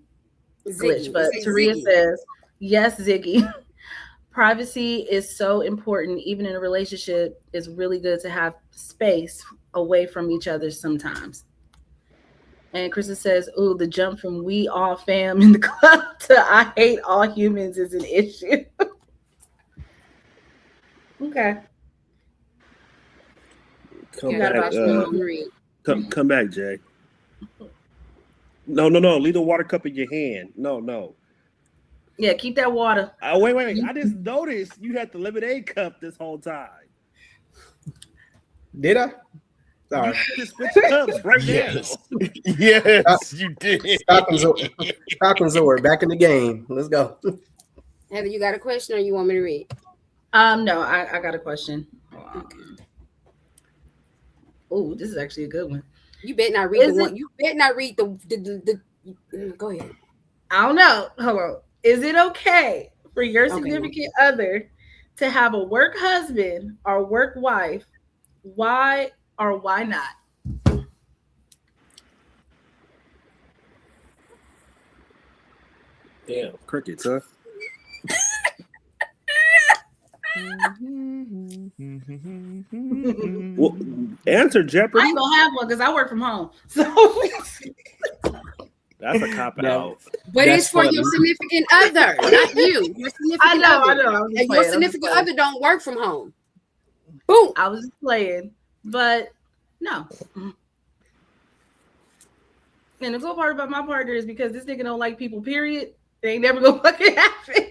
glitched, but Taria says, yes, Ziggy. Privacy is so important, even in a relationship. It's really good to have space away from each other sometimes. And Krista says, ooh, the jump from we all fam in the club to I hate all humans is an issue. Okay. Come back, Jay. No. Leave the water cup in your hand. No. Yeah, keep that water. Wait. I just noticed you had the lemonade cup this whole time. Did I? Sorry. You just switched cups right Yes. now. Yes, you did. Stock and Zord back in the game. Let's go. Heather, you got a question or you want me to read? No, I got a question. Oh, this is actually a good one. You better not read one. You better not read the go ahead. I don't know. Hold on. Is it okay for your significant other to have a work husband or work wife? Why or why not? Damn, crickets, huh? Well, answer Jeopardy. I ain't gonna have one because I work from home. So that's a cop out. But it's for your significant other, not you. Your significant I know. And your significant other don't work from home. Boom. I was just playing, but no. And the cool part about my partner is because this nigga don't like people, period. They ain't never gonna fucking happen.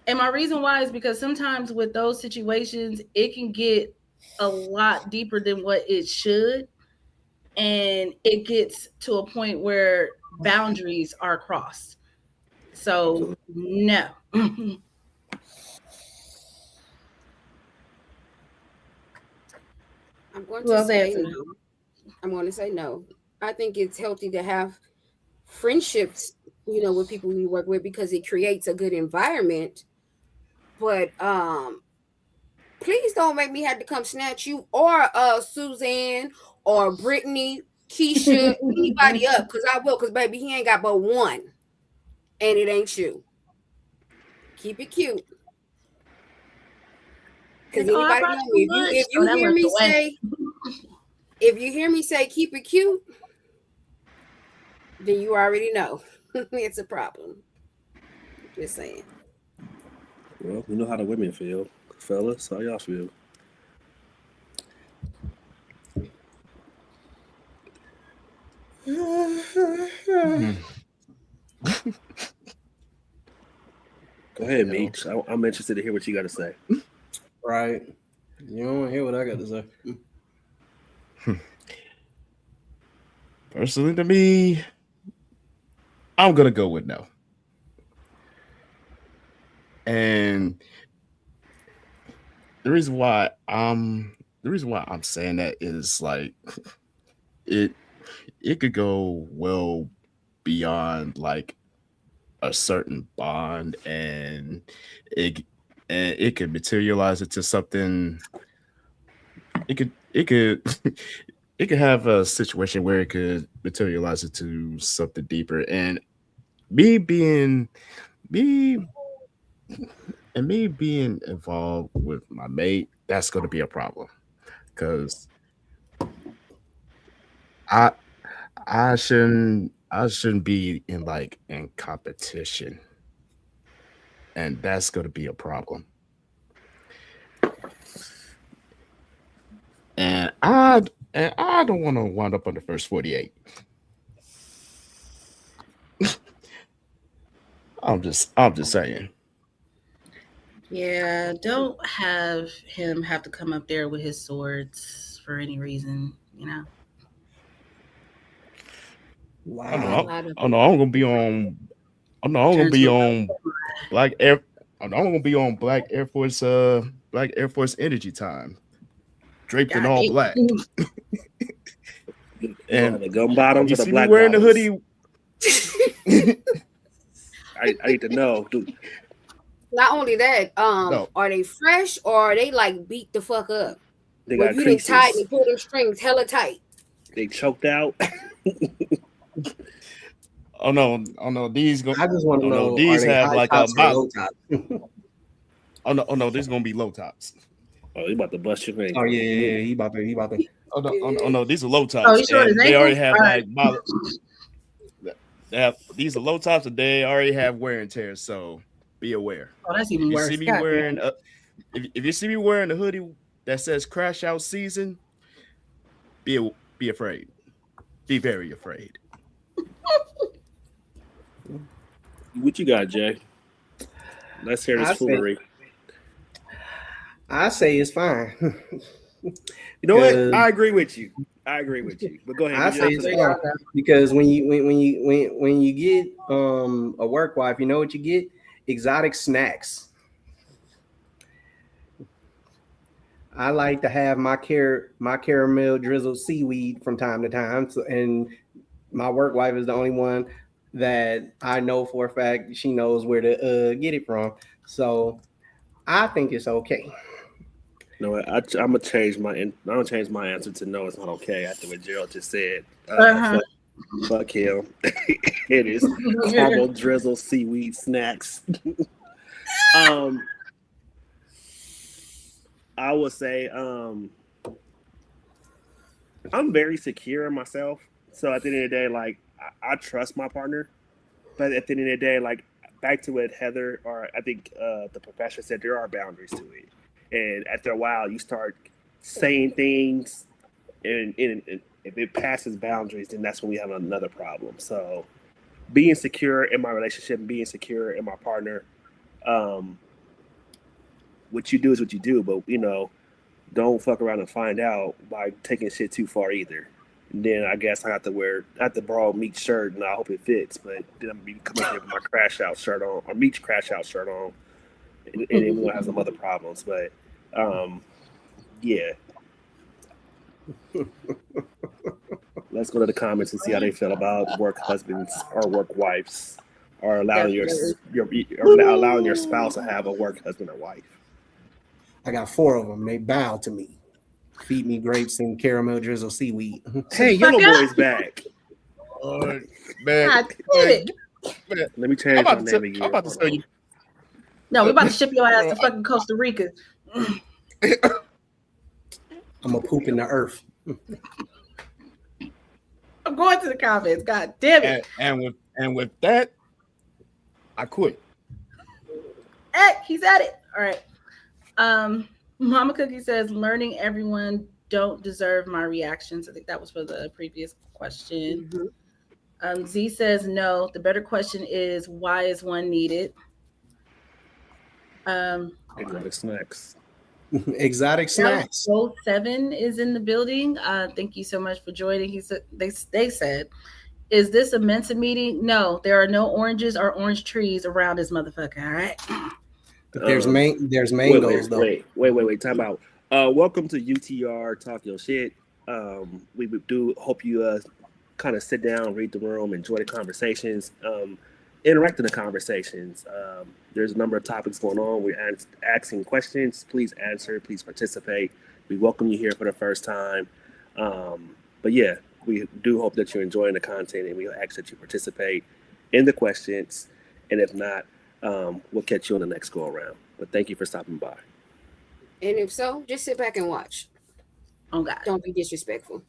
And my reason why is because sometimes with those situations, it can get a lot deeper than what it should. And it gets to a point where boundaries are crossed. So, no. I'm going to say no. I'm going to say no. I think it's healthy to have friendships, with people you work with because it creates a good environment. But please don't make me have to come snatch you or Suzanne or Brittany, Keisha, anybody up, because I will, because baby, he ain't got but one. And it ain't you. Keep it cute. Because anybody know if you hear me say keep it cute, then you already know it's a problem. Just saying. Well, we know how the women feel, fellas. How y'all feel? Go ahead, Meech. I'm interested to hear what you got to say. Right. You don't want to hear what I got to say. Personally, to me, I'm gonna go with no. And the reason why I'm saying that is like it it could go well beyond like a certain bond, it and it could materialize into something. It could it could have a situation where it could materialize into something deeper. And me being me me being involved with my mate, that's going to be a problem because I I shouldn't be in like in competition, and that's going to be a problem. And I don't want to wind up on the first 48. I'm just saying. Yeah, don't have him have to come up there with his swords for any reason, you know. I know. A Wow. lot of I know. I'm gonna be on. I know. I'm gonna Turn be to on Black Air. I know I'm gonna be on Black Air Force. Black Air Force Energy Time, draped in God all black. damn. You gonna have And the gum if bottoms you or the see me black wearing the bottoms? hoodie, I need to know. Dude, Not only that, no. are they fresh or are they like beat the fuck up? they Where got you didn't tie creases. and pull them strings hella tight. They choked out. Oh no. Oh no. These go. I just want to Oh no. know: are These they have high like a tops or mouth. low tops? Oh no. Oh no. These gonna be low tops. Oh, you about to bust your Oh ankle. yeah. He about to. He about to. Oh no. Oh no. Oh, no. These are low Oh, tops, he showed his and they ankle? already have All right. like mild. They have these are low tops, and they already have wear and tear. So be aware. Oh, that's If even you see worse. me God wearing damn. a, if you see me wearing a hoodie that says "Crash Out Season," be afraid. Be very afraid. What you got, Jay? Let's hear this I say. foolery. I say it's fine. You know what? Because I agree with you. I agree with you. But go ahead, I give your say it's There explanation. fine y'all go. because when you get a work wife, you know what you get? Exotic snacks. I like to have my caramel drizzled seaweed from time to time. So, and my work wife is the only one that I know for a fact she knows where to get it from. So I think it's okay. No, I'm gonna change I'm gonna change my answer to no. It's not okay after what Gerald just said. Uh-huh. Fuck him. It is caramel drizzle seaweed snacks. um, I would say I'm very secure in myself. So at the end of the day, like I trust my partner. But at the end of the day, like back to what Heather or I think the professor said, there are boundaries to it. And after a while, you start saying things, and if it passes boundaries, then that's when we have another problem. So being secure in my relationship and being secure in my partner, um, what you do is what you do. But don't fuck around and find out by taking shit too far either. And then I guess I have to borrow Meek's shirt and I hope it fits. But then I'm gonna be coming here with my crash out shirt on or Meek's crash out shirt on, and then we're gonna have some other problems. But yeah, let's go to the comments and see how they feel about work husbands or work wives, or allowing Definitely. or allowing your spouse to have a work husband or wife. I got 4 of them. They bow to me. Feed me grapes and caramel drizzle seaweed. Hey, Fuck Yellow up. Boy's back. Man, God damn it. man, Let me I'm change my about to name I'm again. about to Hold tell on. you. No, we're about to ship your ass to fucking Costa Rica. I'm gonna poop in the earth. I'm going to the comments. God damn it. And with that, I quit. Hey, he's at it. All right. Mama Cookie says learning everyone don't deserve my reactions. I think that was for the previous question. Mhm. Z says no. The better question is why is one needed? Exotic snacks. Exotic snacks. Gold 7 is in the building. Thank you so much for joining. He said they said, is this a Mensa meeting? No, there are no oranges or orange trees around this motherfucker. All right. There's Wait, mangoes though. wait. Time out. Welcome to UTR Talk Your Shit. We do hope you kind of sit down, read the room, enjoy the conversations, interact in the conversations. There's a number of topics going on. We're asking questions. Please answer. Please participate. We welcome you here for the first time. But yeah, we do hope that you're enjoying the content, and we ask that you participate in the questions. And if not, we'll catch you on the next go around. But thank you for stopping by. And if so, just sit back and watch. Oh God. Don't be disrespectful.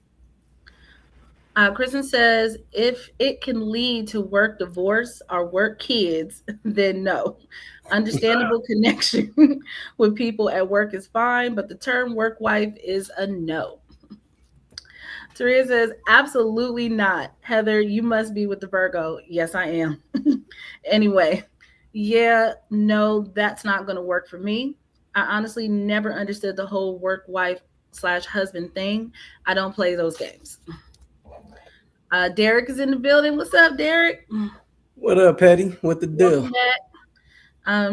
Kristen says, if it can lead to work divorce or work kids, then no. Understandable connection with people at work is fine, but the term work wife is a no. Taria says, absolutely not. Heather, you must be with the Virgo. Yes, I am. Anyway, yeah, no, that's not going to work for me. I honestly never understood the whole work wife / husband thing. I don't play those games. Derek is in the building. What's up, Derek? What up, Petty? What the deal?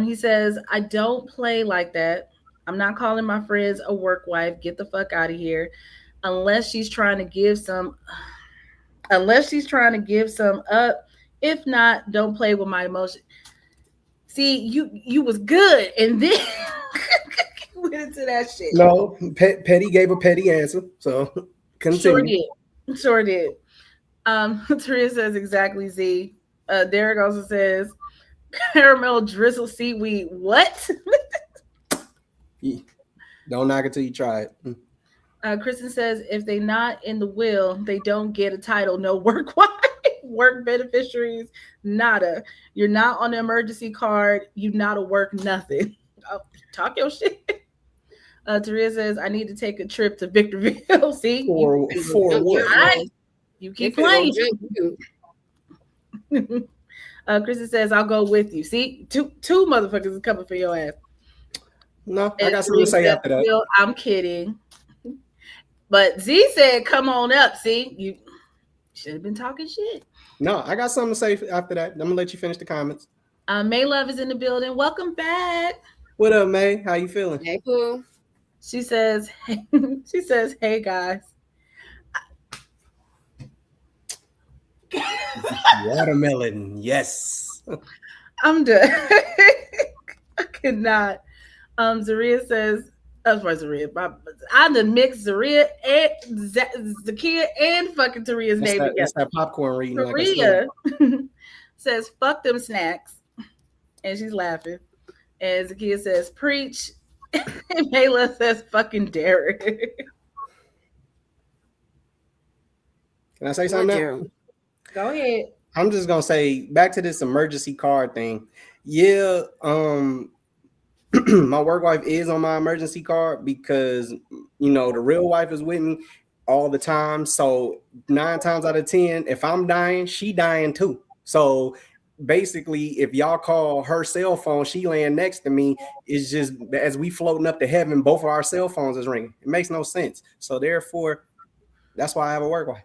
He says, I don't play like that. I'm not calling my friends a work wife. Get the fuck out of here. Unless she's trying to give some up. If not, don't play with my emotions. See, you was good, and then went into that shit. No, Petty gave a petty answer, so continue. Sure did. Taria says exactly, Z. Derek also says caramel drizzle seaweed. What? Don't knock it till you try it. Kristen says if they not in the will, they don't get a title. No work wife, work beneficiaries, nada. You're not on the emergency card. You not a work nothing. Oh, talk your shit. Taria says I need to take a trip to Victorville. See, for what? You keep playing. Kristen says I'll go with you. See, two motherfuckers is coming for your ass. No, I got something to say after that. I'm kidding. But Z said, come on up. See, you should have been talking shit. No, I got something to say after that. I'm going to let you finish the comments. May Love is in the building. Welcome back. What up, May? How you feeling? Hey, cool. She says, hey, guys. Watermelon, yes. I'm done. I cannot. Zaria says, Zaria. I done mixed Zaria and Zakia and fucking Taria's name together. That's that popcorn reading. Taria says, fuck them snacks. And she's laughing. And Zakia says, preach. And Mayla says, fucking Derek. Can I say something now? Go ahead. I'm just gonna say back to this emergency card thing. Yeah, my work wife is on my emergency card because the real wife is with me all the time. So 9 times out of 10, if I'm dying, she dying too. So basically, if y'all call her cell phone, she laying next to me. It's just as we floating up to heaven, both of our cell phones is ringing. It makes no sense. So therefore, that's why I have a work wife.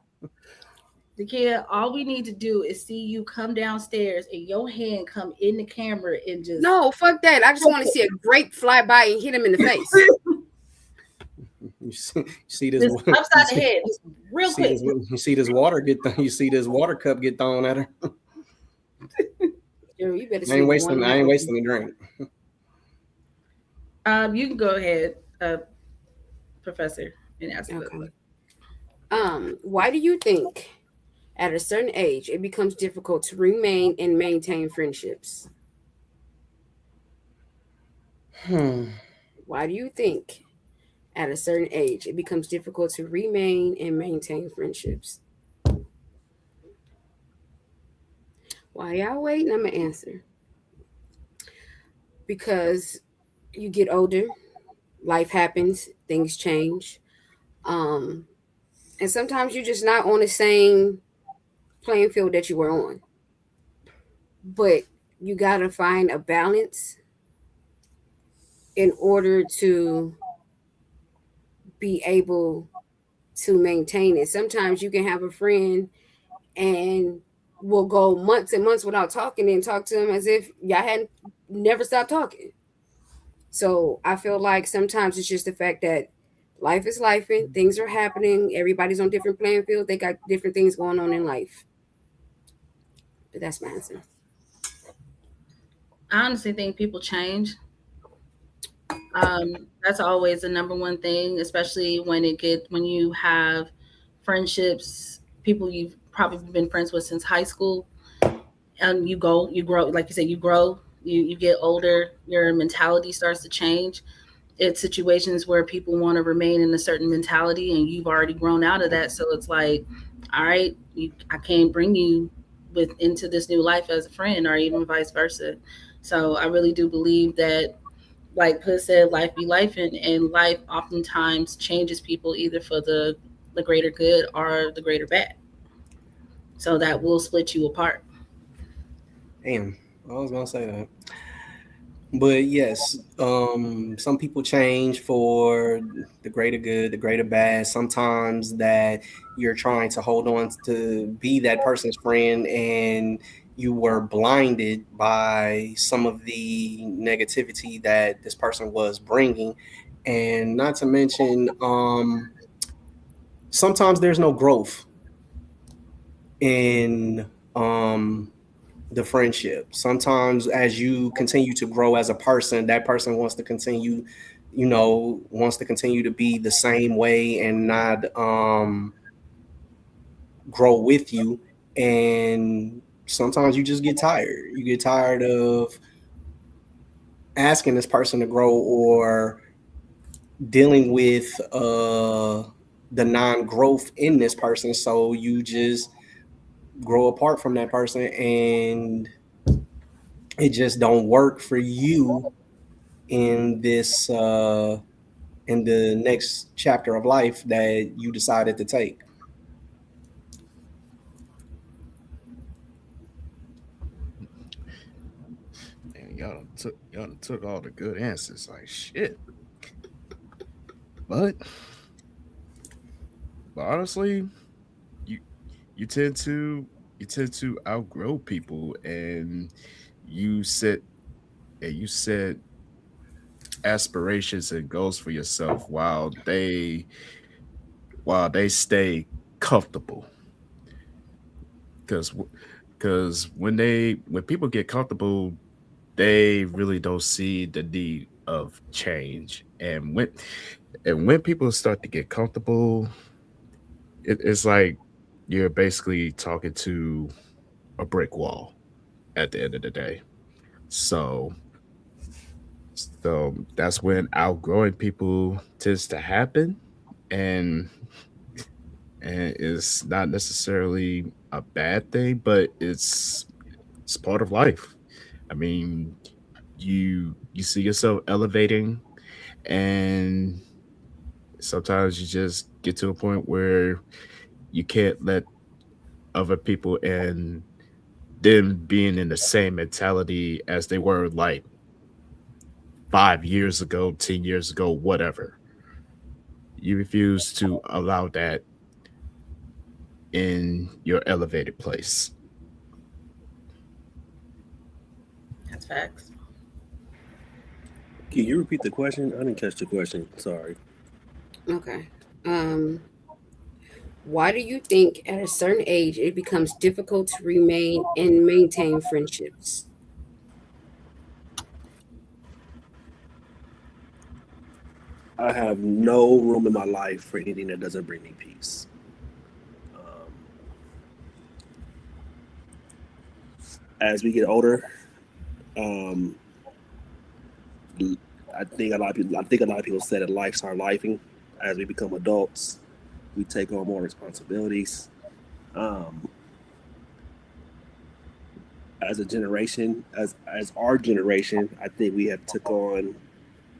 The kid, all we need to do is see you come downstairs and your hand come in the camera and just no, fuck that. I just want to see a grape fly by and hit him in the face. You see this just upside the head, just real quick. You see this water cup get thrown at her. You better I ain't wasting the drink. You can go ahead, Professor, and ask okay. Why do you think at a certain age it becomes difficult to remain and maintain friendships? Why do you think at a certain age it becomes difficult to remain and maintain friendships? While y'all waiting, I'm gonna answer. Because you get older, life happens, things change, and sometimes you're just not on the same playing field that you were on. But you gotta find a balance in order to be able to maintain it. Sometimes you can have a friend and will go months and months without talking and talk to them as if y'all hadn't never stopped talking. So I feel like sometimes it's just the fact that Life is life, and things are happening. Everybody's on different playing fields. They got different things going on in life. But that's my answer. I honestly think people change. That's always the number one thing, especially when you have friendships, people you've probably been friends with since high school, and you grow, like you said, you grow, you get older, your mentality starts to change. It's situations where people want to remain in a certain mentality, and you've already grown out of that. So it's like, all right, I can't bring you with into this new life as a friend, or even vice versa. So I really do believe that, like Puss said, life be life, and life oftentimes changes people either for the greater good or the greater bad. So that will split you apart. Damn, I was gonna say that. But yes, some people change for the greater good, the greater bad. Sometimes that you're trying to hold on to be that person's friend, and you were blinded by some of the negativity that this person was bringing. And not to mention, sometimes there's no growth in the friendship. Sometimes as you continue to grow as a person, that person wants to continue, wants to continue to be the same way and not grow with you. And sometimes you just get tired. You get tired of asking this person to grow, or dealing with the non-growth in this person. So you just grow apart from that person, and it just don't work for you in this in the next chapter of life that you decided to take. And y'all took all the good answers. Like shit. But honestly, you you tend to outgrow people, and you set you set aspirations and goals for yourself while they stay comfortable. Because when people get comfortable, they really don't see the need of change. And when people start to get comfortable, it's like you're basically talking to a brick wall at the end of the day. So that's when outgrowing people tends to happen, and it's not necessarily a bad thing, but it's part of life. I mean, you see yourself elevating, and sometimes you just get to a point where you can't let other people and them being in the same mentality as they were like 5 years ago, 10 years ago, whatever. You refuse to allow that in your elevated place. That's facts. Can you repeat the question? I didn't catch the question. Sorry. Okay. Um, why do you think at a certain age it becomes difficult to remain and maintain friendships? I have no room in my life for anything that doesn't bring me peace. Um, as we get older, um, I think a lot of people say that life's our lifing. As we become adults, we take on more responsibilities. Um, as a generation, as our generation, I think we have took on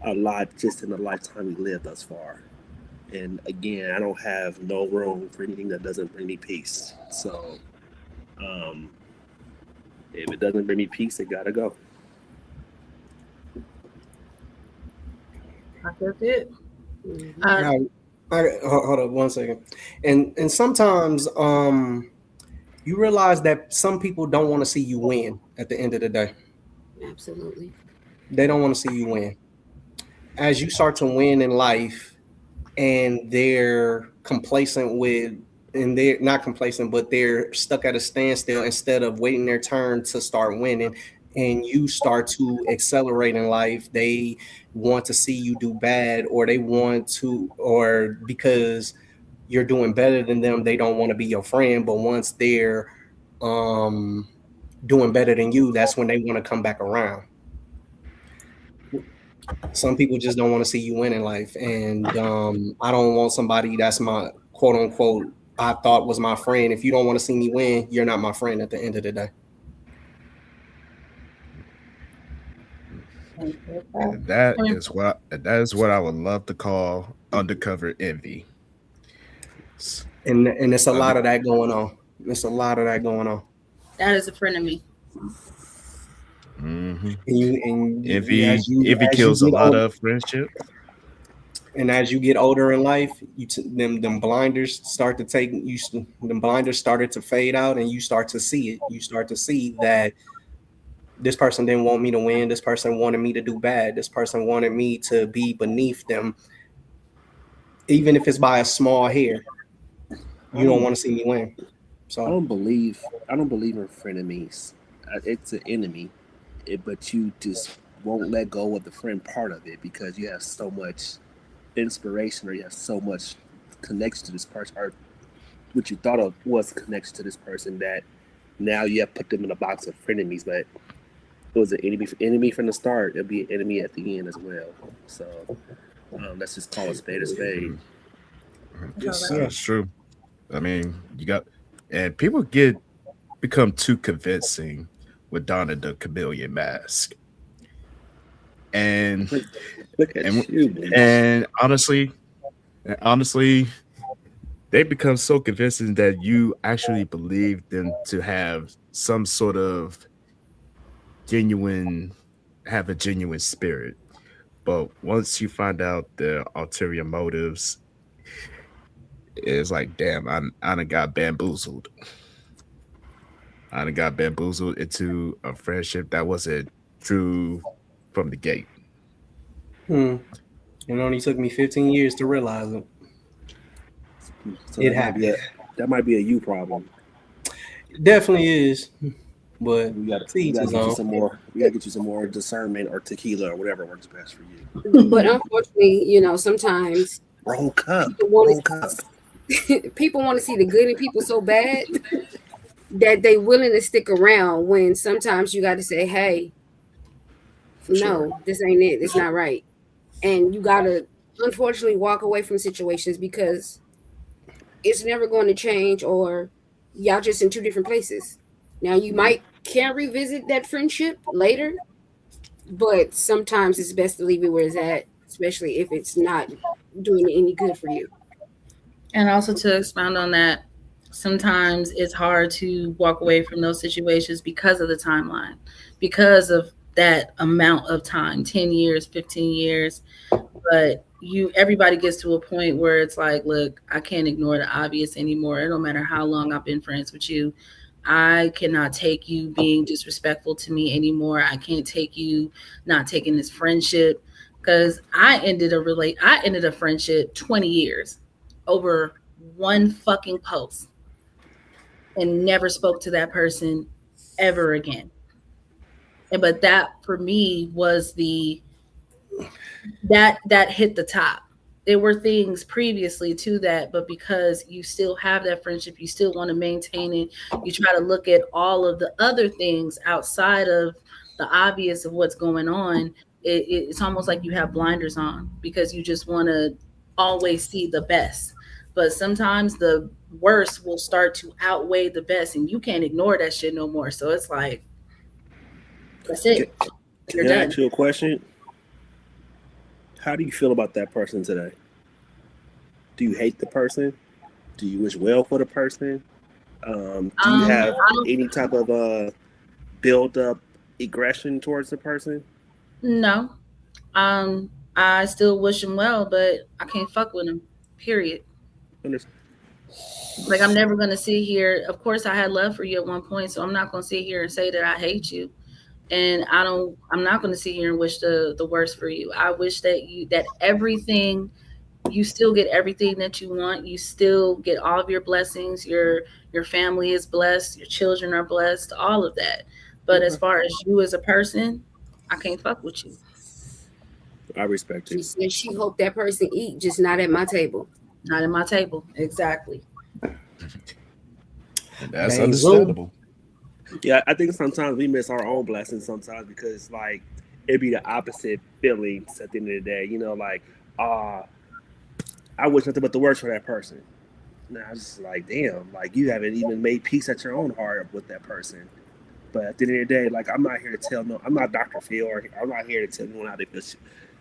a lot just in the lifetime we lived thus far. And again, I don't have no room for anything that doesn't bring me peace. So um, if it doesn't bring me peace, it gotta go. That's it. Mhm. Uh, Hold up 1 second. And sometimes you realize that some people don't want to see you win at the end of the day. Absolutely. They don't want to see you win. As you start to win in life, and they're complacent with, and they're not complacent, but they're stuck at a standstill instead of waiting their turn to start winning. And you start to accelerate in life. They want to see you do bad, or they want to, or because you're doing better than them, they don't want to be your friend. But once they're um doing better than you, that's when they want to come back around. Some people just don't want to see you win in life, and I don't want somebody that's my quote unquote I thought was my friend. If you don't want to see me win, you're not my friend at the end of the day. And that is what I would love to call undercover envy. And it's a lot of that going on. It's a lot of that going on. That is a friend of me. Mm-hmm. And as you kills a get lot older, of friendships. and as you get older in life, them blinders start to take you. Them blinders started to fade out, and you start to see it. You start to see that this person didn't want me to win. This person wanted me to do bad. This person wanted me to be beneath them, even if it's by a small hair. You don't want to see me win. I So don't believe in frenemies. It's an enemy, but you just won't let go of the friend part of it because you have so much inspiration or you have so much connection to this person, or what you thought of was connection to this person, that now you have put them in a box of frenemies. But it was an enemy from the start. It'll be an enemy at the end as well. So let's just call a spade a spade. yes, Yeah, sir. that's true. I mean, and people become too convincing with donning the chameleon mask, and Look at and you, man. and honestly, they become so convincing that you actually believe them to have some sort of genuine, have a genuine spirit. But once you find out their ulterior motives, it's like, damn, I done got bamboozled. I done got bamboozled into a friendship that wasn't true from the gate. Hmm. It only took me 15 years to realize it. So It happened. that might be a you problem. Definitely is, but We got to we each got to his get you own. some more. We got to get you some more discernment or tequila or whatever works best for you. But unfortunately, sometimes Roll cup, people want roll cup. people want to see the good in people so bad that they willing to stick around when sometimes you got to say, hey, For sure. no, this ain't it. It's not right. And you got to unfortunately walk away from situations because it's never going to change, or y'all just in two different places. Now you might can revisit that friendship later, but sometimes it's best to leave it where it's at, especially if it's not doing any good for you. And also to expound on that, sometimes it's hard to walk away from those situations because of the timeline, because of that amount of time, 10 years, 15 years. But everybody gets to a point where it's like, look, I can't ignore the obvious anymore. It don't matter how long I've been friends with you. I cannot take you being disrespectful to me anymore. I can't take you not taking this friendship, because I ended a friendship 20 years over one fucking post and never spoke to that person ever again. But that for me was that hit the top. There were things previously to that, but because you still have that friendship, you still want to maintain it. You try to look at all of the other things outside of the obvious of what's going on. It's almost like you have blinders on because you just want to always see the best. But sometimes the worst will start to outweigh the best, and you can't ignore that shit no more. So it's like, that's Can, it. You're can I done. ask you a question? How do you feel about that person today? Do you hate the person? Do you wish well for the person? Do you have I don't any type of build up aggression towards the person? know. I still wish him well, but I can't fuck with him. Period. Under- Like, I'm never gonna sit here. Of course, I had love for you at one point, so I'm not gonna sit here and say that I hate you. And I'm not gonna sit here and wish the worst for you. I wish that everything you still get everything that you want. You still get all of your blessings. Your family is blessed. Your children are blessed. All of that. But as far as you as a person, I can't fuck with you. I respect She it. said she hoped that person eat, just not at my table. Not at my table. Exactly. And that's Dang, Zoom. understandable. Yeah, I think sometimes we miss our own blessings sometimes because like it'd be the opposite feelings at the end of the day. You know, like I wish nothing but the worst for that person. Now I was just like, damn, like you haven't even made peace at your own heart with that person. But at the end of the day, like I'm not here to tell no, I'm not Dr. Phil, or I'm not here to tell anyone how they feel,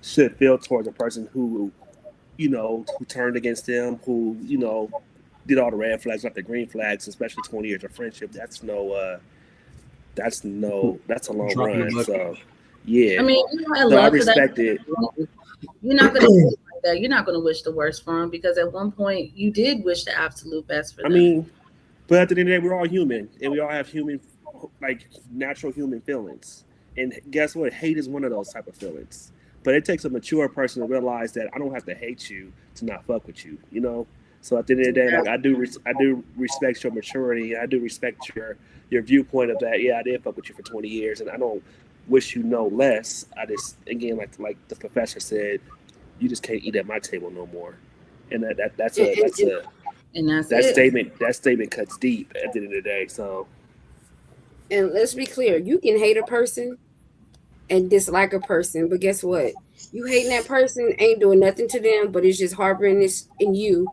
should feel towards a person who, who turned against them, who, did all the red flags, not the green flags, especially 20 years of friendship. That's a long Drop the run. bucket. So yeah, I mean, I so I love for that. respect it. You're not gonna do it like that. You're not gonna wish the worst for them because at one point you did wish the absolute best for I them. mean, but at the end of the day, we're all human, and we all have like natural human feelings. And guess what? Hate is one of those type of feelings. But it takes a mature person to realize that I don't have to hate you to not fuck with you. So at the end of the day, like I do respect your maturity, and I do respect your viewpoint of that. Yeah, I did fuck with you for 20 years, and I don't wish you no less. I just, again, like the professor said, you just can't eat at my table no more. And that's And that's that it. statement cuts deep at the end of the day. So And let's be clear, you can hate a person and dislike a person, but guess what? You hating that person ain't doing nothing to them, but it's just harboring this in you.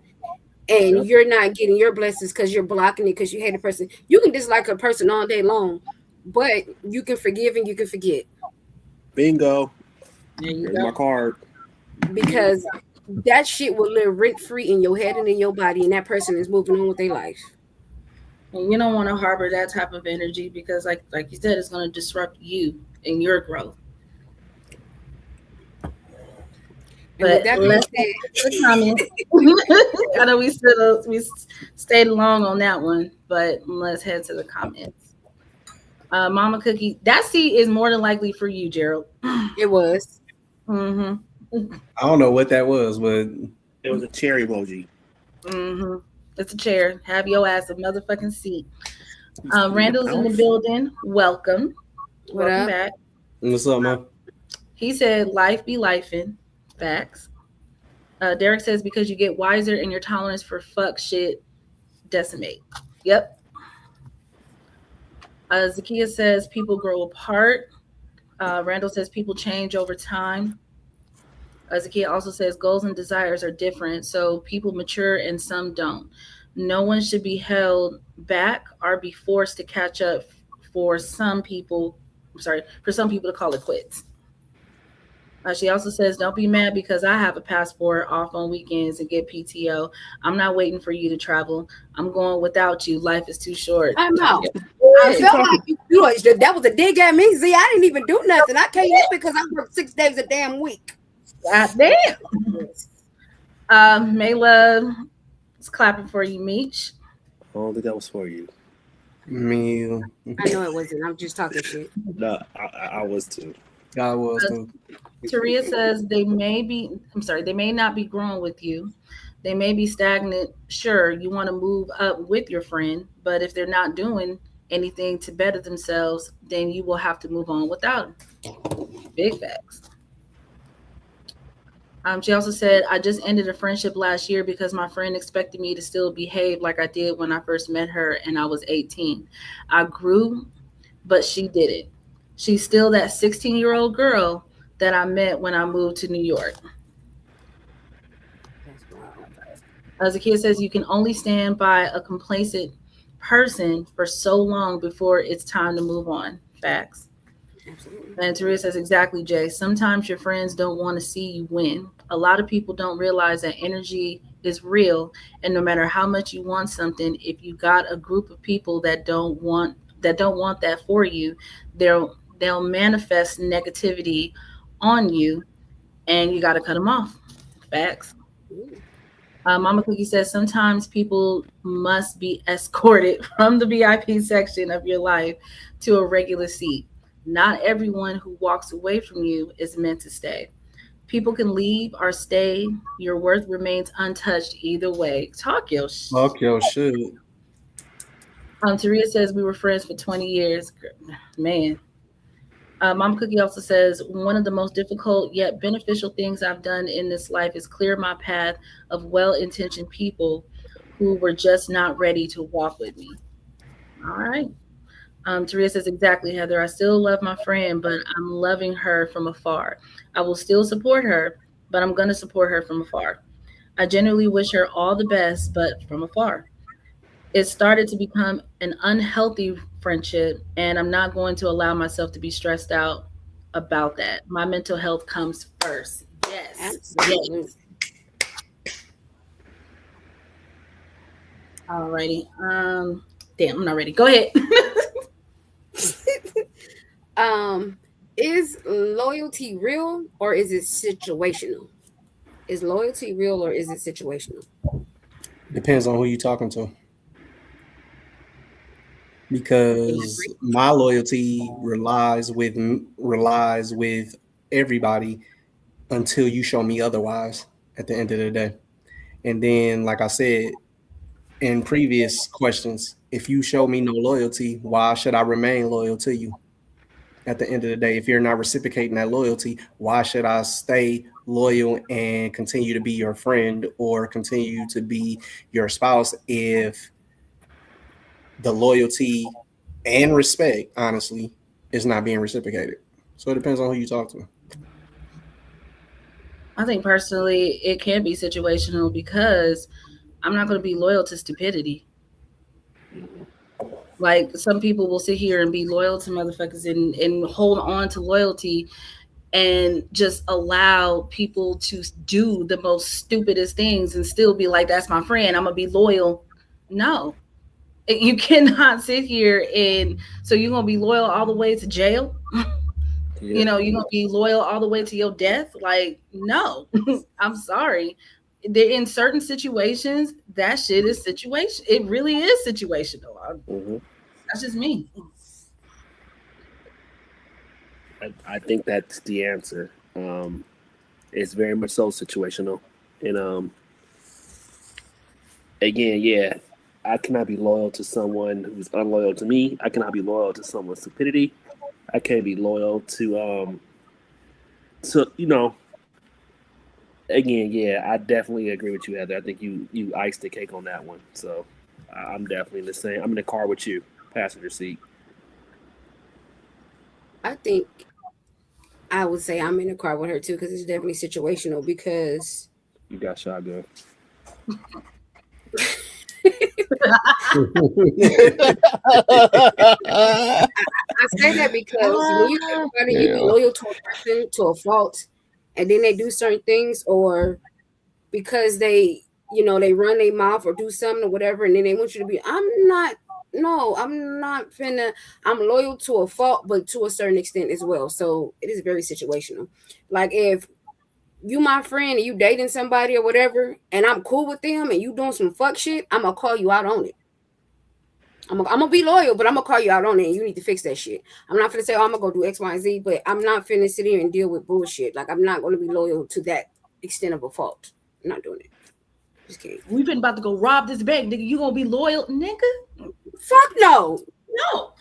And Yep. you're not getting your blessings because you're blocking it because you hate a person. You can dislike a person all day long, but you can forgive and you can forget. bingo, There you here's go. my card. Because that shit will live rent free in your head and in your body, and that person is moving on with their life. And you don't want to harbor that type of energy because, like you said, it's going to disrupt you and your growth. And with But that being let's said, get to the comments. I know we stayed long on that one, but let's head to the comments. Mama Cookie, that seat is more than likely for you, Gerald. it was. Mm-hmm. I don't know what that was, but It was a cherry emoji. Mm-hmm. It's a chair. Have your ass a motherfucking seat. Randall's in the building. Welcome. What Welcome up? back. what's up, man? He said, life be lifing. Facts. Derek says, because you get wiser and your tolerance for fuck shit decimate. Yep. Zakia says, people grow apart. Randall says, people change over time. Zakia also says, goals and desires are different, so people mature and some don't. No one should be held back or be forced to catch up for some people. For some people to call it quits. She also says, don't be mad because I have a passport off on weekends and get PTO. I'm not waiting for you to travel. I'm going without you. Life is too short. I'm out. Yeah. I felt like that was a dig at me. See, I didn't even do nothing. I came in because I worked 6 days a damn week. God damn. Mayla is clapping for you, Meech. I don't think that was for you. Me, I know it wasn't. I'm just talking shit. No, I was too. I was too. Taria says they may not be growing with you. They may be stagnant. Sure, you want to move up with your friend, but if they're not doing anything to better themselves, then you will have to move on without them. Big facts. She also said, I just ended a friendship last year because my friend expected me to still behave like I did when I first met her and I was 18. I grew, but she didn't. She's still that 16-year-old girl that I met when I moved to New York. As a kid says, you can only stand by a complacent person for so long before it's time to move on. Facts. Absolutely. And Teresa says, exactly, Jay. Sometimes your friends don't want to see you win. A lot of people don't realize that energy is real. And no matter how much you want something, if you got a group of people that don't want that for you, they'll manifest negativity on you, and you got to cut them off. Facts. Mama Cookie says sometimes people must be escorted from the VIP section of your life to a regular seat. Not everyone who walks away from you is meant to stay. People can leave or stay. Your worth remains untouched either way. Talk your Fuck your shit. Taria says we were friends for 20 years. Man. Mom Cookie also says one of the most difficult yet beneficial things I've done in this life is clear my path of well-intentioned people who were just not ready to walk with me. All right. Taria says exactly, Heather. I still love my friend, but I'm loving her from afar. I will still support her, but I'm going to support her from afar. I genuinely wish her all the best, but from afar. It started to become an unhealthy friendship, and I'm not going to allow myself to be stressed out about that. My mental health comes first. Yes. Absolutely. Yes. Alrighty. Damn, I'm not ready. Go ahead. Is loyalty real or is it situational? Is loyalty real or is it situational? Depends on who you're talking to. Because my loyalty relies with everybody until you show me otherwise at the end of the day. And then, like I said in previous questions, if you show me no loyalty, why should I remain loyal to you? At the end of the day, if you're not reciprocating that loyalty, why should I stay loyal and continue to be your friend or continue to be your spouse if the loyalty and respect, honestly, is not being reciprocated? So it depends on who you talk to. I think personally it can be situational because I'm not going to be loyal to stupidity. Like some people will sit here and be loyal to motherfuckers and hold on to loyalty and just allow people to do the most stupidest things and still be like, that's my friend, I'm gonna be loyal. No, you cannot sit here and so you're gonna be loyal all the way to jail. Yeah. You're gonna be loyal all the way to your death. Like, no. I'm sorry. In certain situations, that shit is situation. It really is situational. That's just me. I think that's the answer. It's very much so situational, and again, yeah, I cannot be loyal to someone who's unloyal to me. I cannot be loyal to someone's stupidity. I can't be loyal to Again, yeah, I definitely agree with you, Heather. I think you iced the cake on that one. So I'm definitely the same. I'm in the car with you, passenger seat. I think I would say I'm in a car with her too because it's definitely situational because You got shotgun. I say that because when you think about it, you be loyal to a person to a fault, and then they do certain things, or because they, they run their mouth or do something or whatever, and then they want you to be. I'm not finna. I'm loyal to a fault, but to a certain extent as well. So it is very situational. Like if you my friend and you dating somebody or whatever, and I'm cool with them, and you doing some fuck shit, I'm gonna call you out on it. I'm gonna be loyal, but I'm gonna call you out on it, and you need to fix that shit. I'm not finna say, oh, I'm gonna go do X, Y, and Z, but I'm not finna sit here and deal with bullshit. Like I'm not gonna be loyal to that extent of a fault. I'm not doing it. Just kidding. We've been about to go rob this bank, nigga. You gonna be loyal, nigga? Fuck no. No.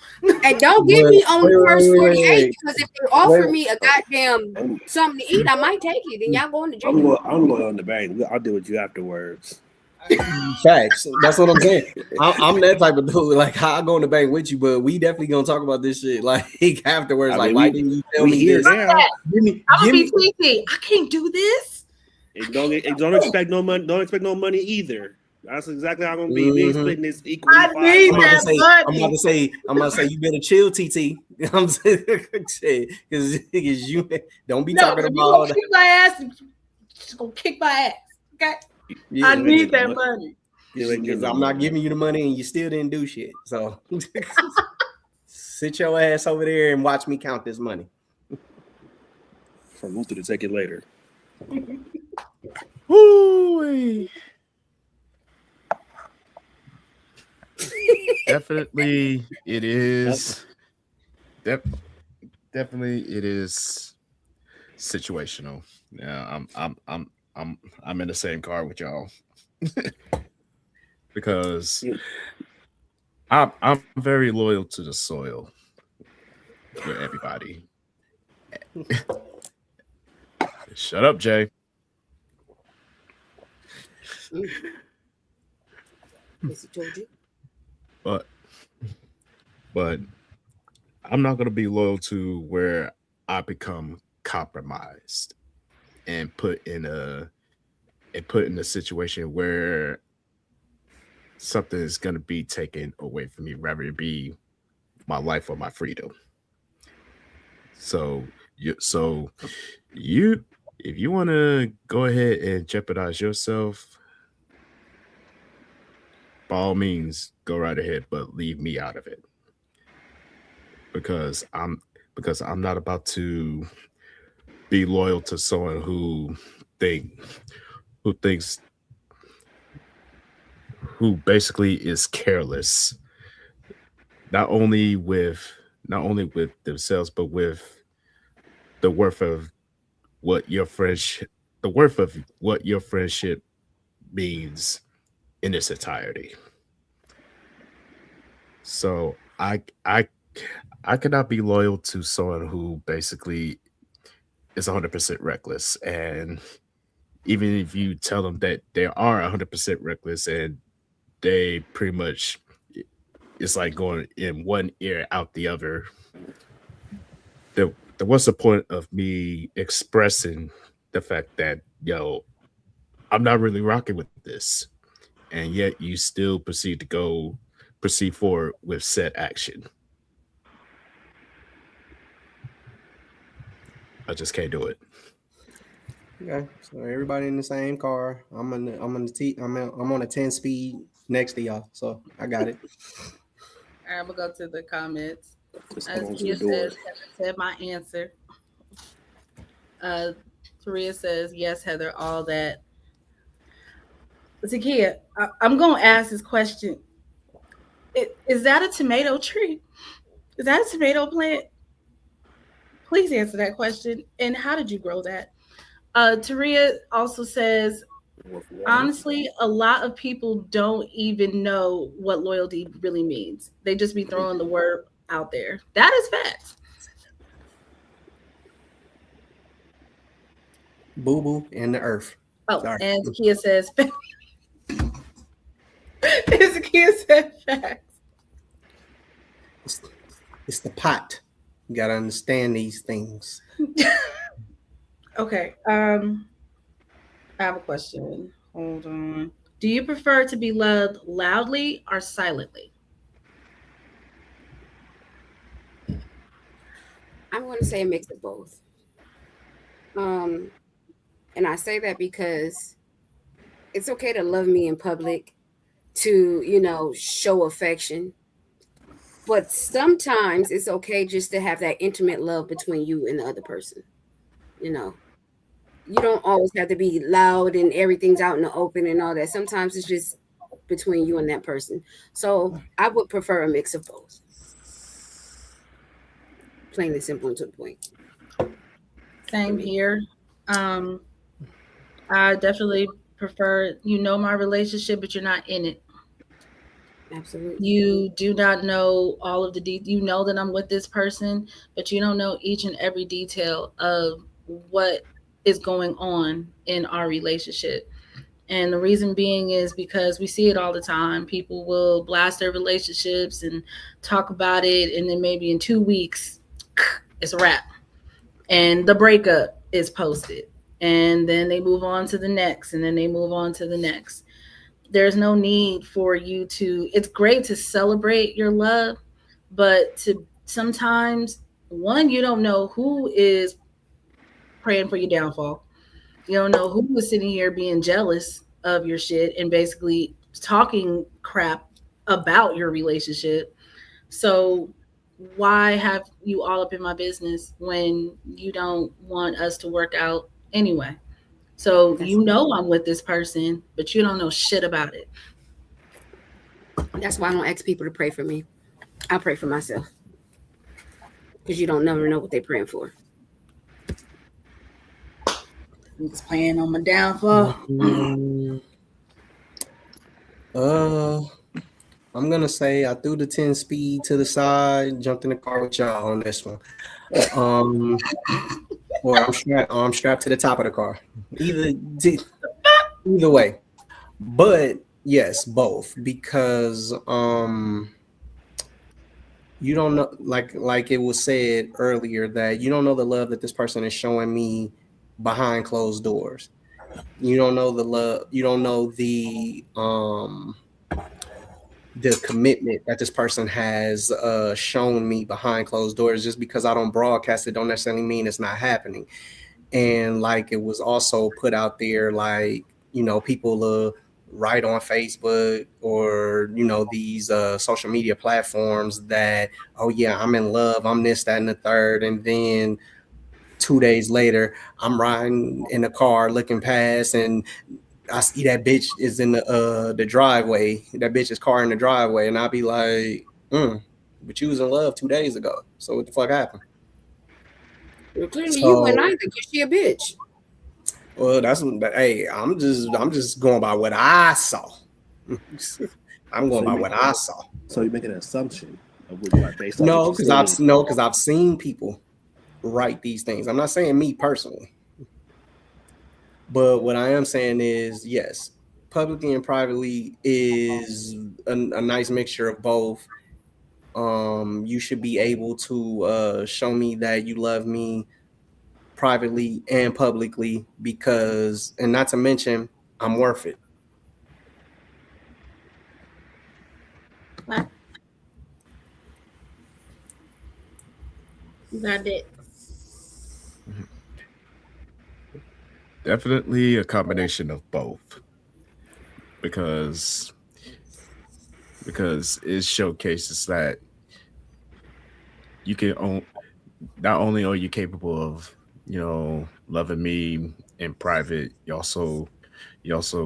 And don't get me on the first 48 because if they offer Wait. me a goddamn something to eat, I might take it. And y'all going to jail. I'm loyal on the bank. I'll deal with you afterwards. Facts. That's what I'm saying. I'm that type of dude. Like, I go in the bank with you, but we definitely gonna talk about this shit like afterwards. I Like, mean, why didn't you tell me this? now. I'm gonna be TT. I can't do this. And don't expect no money. Don't expect no money either. That's exactly how I'm gonna be. We splitting this equally. I need that I'm about to say, you better chill, TT. I'm saying, because you don't be talking if about. You kick my ass. Just gonna kick my ass. Okay. Yeah, I need that money. Because I'm not giving you the money and you still didn't do shit. So sit your ass over there and watch me count this money. From Luther to take it later. Woo! Definitely, it is. Definitely, it is situational. Yeah, I'm in the same car with y'all because You- I'm very loyal to the soil with everybody. Shut up, Jay. Mm, yes, he told you. But but I'm not gonna be loyal to where I become compromised and put in a situation where something is gonna be taken away from me, rather it be my life or my freedom. So so you if you wanna go ahead and jeopardize yourself, by all means, go right ahead, but leave me out of it because I'm not about to be loyal to someone think who thinks who basically is careless, not only with not only with themselves, but with the worth of what your friendship the worth of what your friendship means in its entirety. So I cannot be loyal to someone who basically is 100% reckless. And even if you tell them that they are 100% reckless and they pretty much, it's like going in one ear out the other, what's the point of me expressing the fact that, yo, I'm not really rocking with this? And yet you still proceed forward with said action. I just can't do it. Okay, so everybody in the same car. I'm on a 10 speed next to y'all, so I got it. All right, I'm gonna go to the comments. Just As close the Kia door. says, Heather said my answer. Uh, Taria says, yes, Heather, all that. Zakia, I'm gonna ask this question. Is that a tomato tree? Is that a tomato plant? Please answer that question. And how did you grow that? Taria also says, With water. honestly, a lot of people don't even know what loyalty really means. They just be throwing the word out there. That is fact. Boo boo and the earth. Oh, Sorry. and Zakia says, Zakia said facts. It's, it's the pot. You gotta understand these things. Okay. I have a question. Hold on. Do you prefer to be loved loudly or silently? I'm going to say a mix of both. Um, and I say that because it's okay to love me in public, to, show affection. But sometimes it's okay just to have that intimate love between you and the other person. You know, you don't always have to be loud and everything's out in the open and all that. Sometimes it's just between you and that person. So I would prefer a mix of both. Plain and simple and to the point for Same me. here. Um, I definitely prefer my relationship, but you're not in it. Absolutely. You do not know all of the you know that I'm with this person, but you don't know each and every detail of what is going on in our relationship. And the reason being is because we see it all the time. People will blast their relationships and talk about it, and then maybe in 2 weeks, it's a wrap. And the breakup is posted. And then they move on to the next, and then they move on to the next. There's no need for you to, it's great to celebrate your love, but to sometimes, one, you don't know who is praying for your downfall. You don't know who was sitting here being jealous of your shit and basically talking crap about your relationship. So why have you all up in my business when you don't want us to work out anyway? So That's I'm with this person, but you don't know shit about it. that's why I don't ask people to pray for me. I pray for myself because you don't never know what they're praying for. Niggas playing on my downfall. I'm gonna say I threw the 10 speed to the side, jumped in the car with y'all on this one. Or I'm strapped to the top of the car. Either way. But yes, both, because you don't know, like it was said earlier, that you don't know the love that this person is showing me behind closed doors. You don't know the love, you don't know the commitment that this person has shown me behind closed doors. Just because I don't broadcast it don't necessarily mean it's not happening. And like it was also put out there, like, you know, people write on Facebook or, you know, these social media platforms that, oh yeah, I'm in love, I'm this, that, and the third. And then 2 days later, I'm riding in the car looking past and I see that bitch is in the driveway. That bitch's car in the driveway, and I'll be like, but you was in love 2 days ago. So what the fuck happened? Well, clearly you went either because she a bitch. Well, hey, I'm just going by what I saw. I'm going by what I saw. So you make an assumption of what, like, based on No, because I've seen people write these things. I'm not saying me personally. But what I am saying is, yes, publicly and privately is a nice mixture of both. You should be able to show me that you love me privately and publicly, because, and not to mention, I'm worth it. What? Got it. Definitely a combination of both, because it showcases that you can not only are you capable of, you know, loving me in private, you're also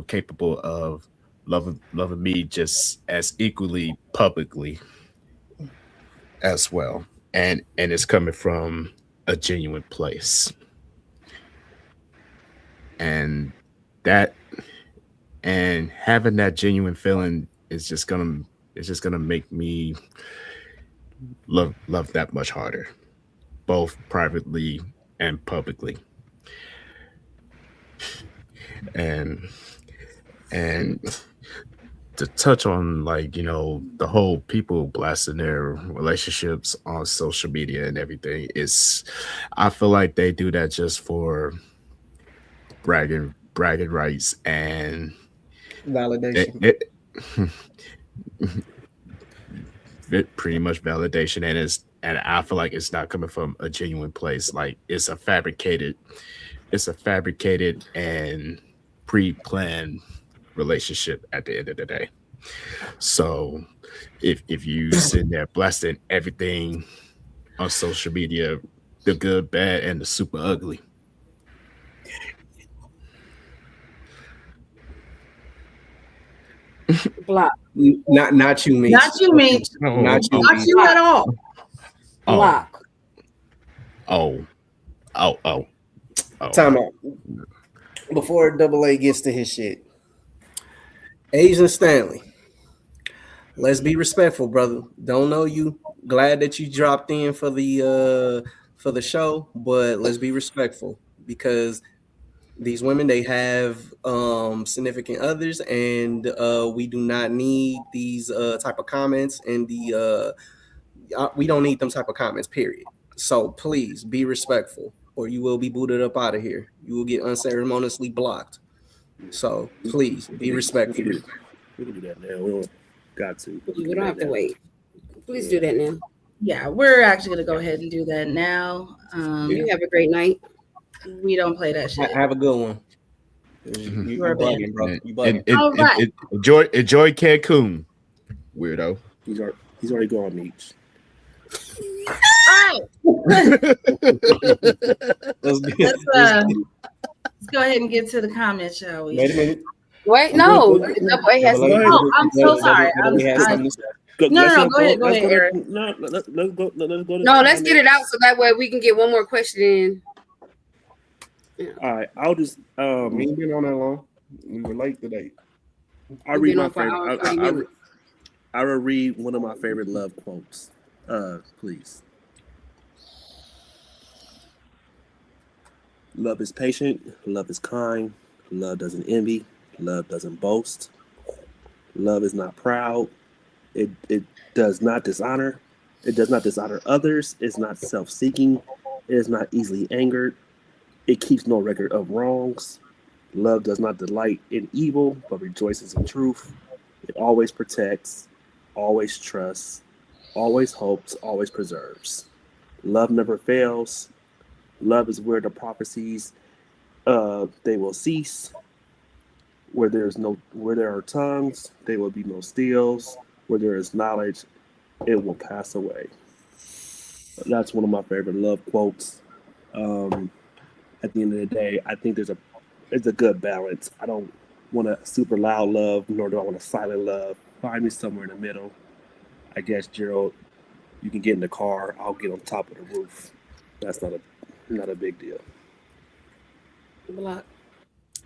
capable of loving me just as equally publicly as well, and it's coming from a genuine place. And having that genuine feeling is just gonna make me love that much harder, both privately and publicly. And to touch on, like, you know, the whole people blasting their relationships on social media and everything, is, I feel like they do that just for bragging rights and Validation. It pretty much validation, and I feel like it's not coming from a genuine place. Like, it's a fabricated and pre-planned relationship at the end of the day. So if you sitting there blasting everything on social media, the good, bad, and the super ugly, Block. Not you, Meech. Not you, Meech. Not you. Not you at all. Block. Oh. Time out. Before Double A gets to his shit, Asian Stanley, let's be respectful, brother. Don't know you. Glad that you dropped in for the show, but let's be respectful, because these women, they have significant others, and we do not need these type of comments, and we don't need them type of comments, period. So please be respectful, or you will be booted up out of here. You will get unceremoniously blocked. So please be respectful. We can do that now. We don't got to. We don't have to wait. Please do that now. Yeah, we're actually gonna go ahead and do that now. You have a great night. We don't play that shit. Have a good one. You bugging, bro. You bugging. All right. Enjoy Cancun, weirdo. He's already gone, Meech. All right. Let's go ahead and get to the comments, shall we? Wait a minute. Wait, no. Double A has to. Oh, I'm so sorry. No, go ahead, Eric. Let's go. No, let's get it out so that way we can get one more question in. Yeah. All right, I'll just We ain't been on that long. We were late today. I'll We've read been my on for an favorite. hour and 40 minutes. I will read one of my favorite love quotes. Please. Love is patient. Love is kind. Love doesn't envy. Love doesn't boast. Love is not proud. It does not dishonor. It does not dishonor others. It's not self-seeking. It is not easily angered. It keeps no record of wrongs. Love does not delight in evil, but rejoices in truth. It always protects, always trusts, always hopes, always preserves. Love never fails. Love is where the prophecies they will cease. Where there are tongues, there will be no steals. Where there is knowledge, it will pass away. That's one of my favorite love quotes. Um, at the end of the day, I think it's a good balance. I don't want a super loud love, nor do I want a silent love. Find me somewhere in the middle. I guess Gerald, you can get in the car. I'll get on top of the roof. That's not a big deal. Block.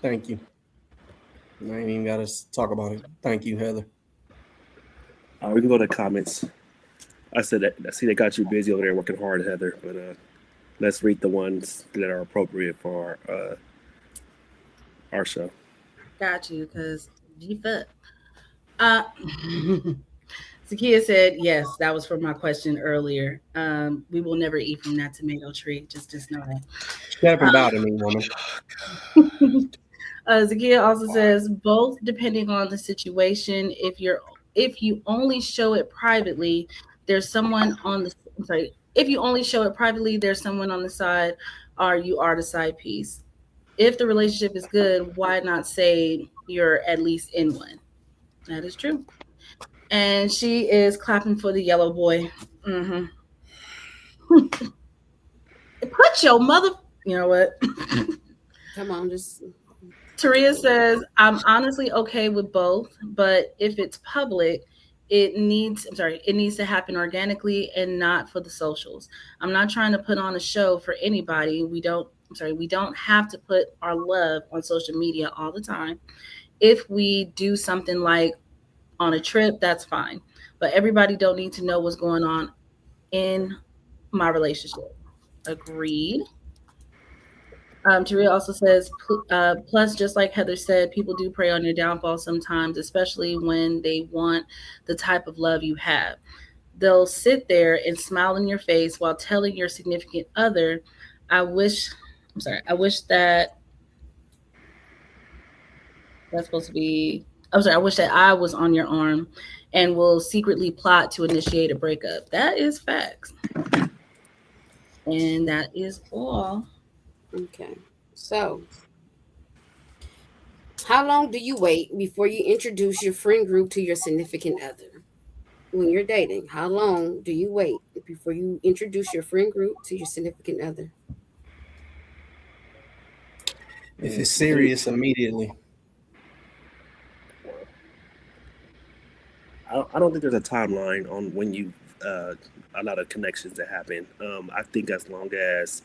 Thank you. I ain't even got to talk about it. Thank you, Heather. We can go to comments. I said that. I see they got you busy over there working hard, Heather. But let's read the ones that are appropriate for our show. Got you, because you fuck. Uh, Zakia said, yes, that was for my question earlier. We will never eat from that tomato tree. Just know that. Shut up and bow to me, woman. Zakia also says both depending on the situation. If you only show it privately, there's someone on the I'm sorry. If you only show it privately, there's someone on the side, or you are the side piece. If the relationship is good, why not say you're at least in one? That is true. And she is clapping for the yellow boy. Hmm. Put your mother. You know what? Come on, just Taria says, I'm honestly okay with both, but if it's public, it needs to happen organically and not for the socials. I'm not trying to put on a show for anybody. We don't have to put our love on social media all the time. If we do something like on a trip, that's fine. But everybody don't need to know what's going on in my relationship. Agreed. Taria also says, plus, just like Heather said, people do prey on your downfall sometimes, especially when they want the type of love you have. They'll sit there and smile in your face while telling your significant other, I wish, I wish that that's supposed to be, I wish that I was on your arm and will secretly plot to initiate a breakup. That is facts. And that is all. okay. So, how long do you wait before you introduce your friend group to your significant other? When you're dating, how long do you wait before you introduce your friend group to your significant other? If it's serious, immediately. I don't think there's a timeline on when you a lot of connections that happen. I think as long as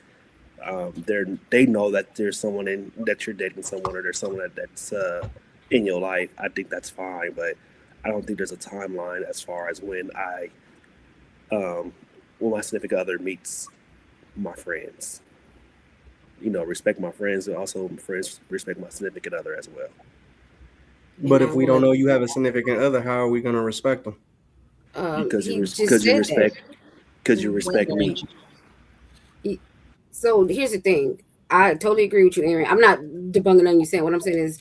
they know that there's someone in that you're dating someone or there's someone that's in your life, I think that's fine. But I don't think there's a timeline as far as um, when my significant other meets my friends. You know, respect my friends, and also friends respect my significant other as well. But And if I we don't would, know you have a significant other, how are we going to respect them? he just Because you said that. respect me. He, so here's the thing. I totally agree with you, Aaron. I'm not debunking on you saying what I'm saying is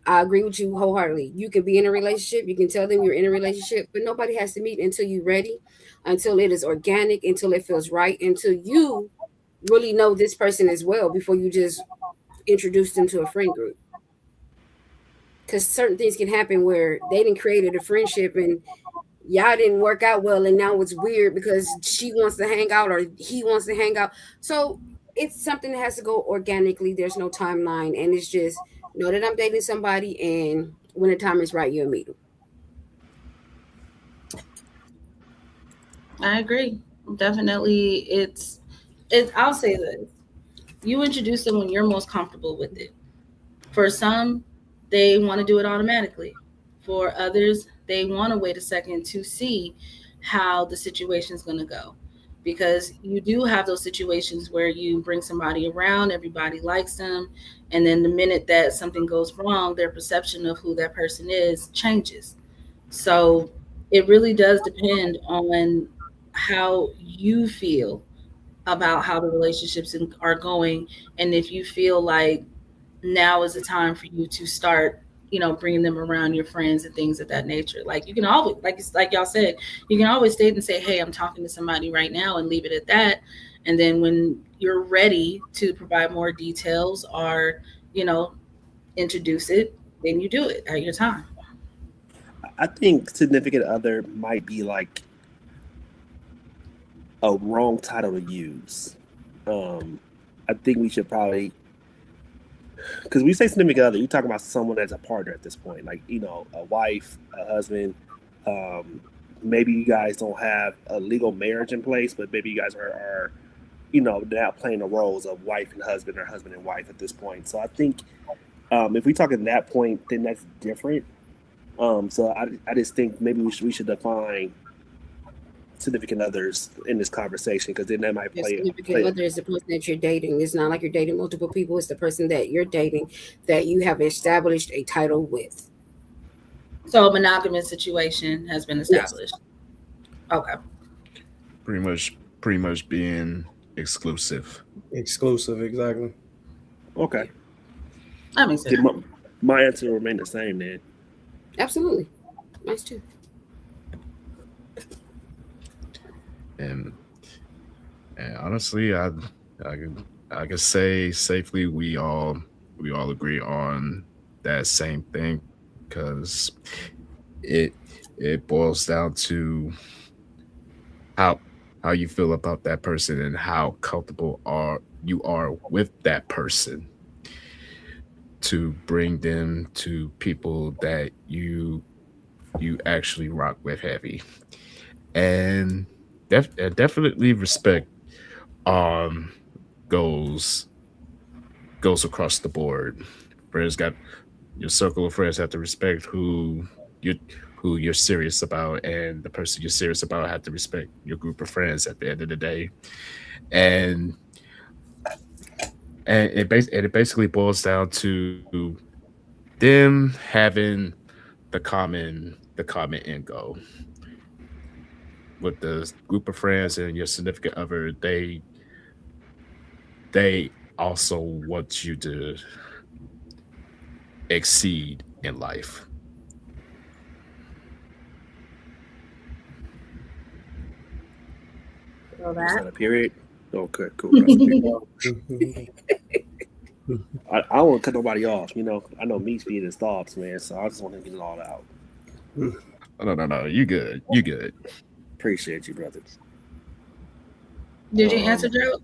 I agree with you wholeheartedly. You can be in a relationship, you can tell them you're in a relationship, but nobody has to meet until you're ready, until it is organic, until it feels right, until you really know this person as well before you just introduce them to a friend group. Because certain things can happen where they didn't created a friendship and y'all didn't work out well, and now it's weird because she wants to hang out or he wants to hang out. So it's something that has to go organically. There's no timeline, and it's just know that I'm dating somebody, and when the time is right, you'll meet them. I agree. Definitely, I'll say this. You introduce them when you're most comfortable with it. For some, they want to do it automatically. For others, they want to wait a second to see how the situation is going to go. Because you do have those situations where you bring somebody around, everybody likes them, and then the minute that something goes wrong, their perception of who that person is changes. So it really does depend on how you feel about how the relationships are going, and if you feel like now is the time for you to start, bringing them around your friends and things of that nature. Like you can always, like y'all said, you can always state and say, hey, I'm talking to somebody right now, and leave it at that. And then when you're ready to provide more details or, you know introduce it, then you do it at your time. I think significant other might be like a wrong title to use. Um, I think we should probably, because we say significant other, you talk about someone as a partner at this point, like a wife, a husband. Um, Maybe you guys don't have a legal marriage in place, but maybe you guys are now playing the roles of wife and husband or husband and wife at this point. So I think if we talk at that point, then that's different. So I just think maybe we should define significant others in this conversation because then that might Your play significant other is the person that you're dating. It's not like you're dating multiple people. It's the person that you're dating that you have established a title with. So a monogamous situation has been Yes. established. Okay. Pretty much being exclusive. Exclusive, exactly. okay. Yeah. That makes sense. Then my answer will remain the same then. Absolutely. Nice too. And and honestly, I can I can say safely we all agree on that same thing because it it boils down to how how you feel about that person and how comfortable are with that person to bring them to people that you actually rock with heavy. And definitely respect um goes goes across the board. Friends got your circle of friends have to respect you who you're serious about, and the person you're serious about have to respect your group of friends at the end of the day. And and it basically boils down to them having the common end goal with the group of friends and your significant other. They also want you to exceed in life. So Was that that a period? Okay, cool. That's a period. I don't want to cut nobody off. I know meat speed his thoughts, man. So I just want to get it all out. No, no, no. You good. You good. Appreciate you, brother. did you answer, Um, Joe?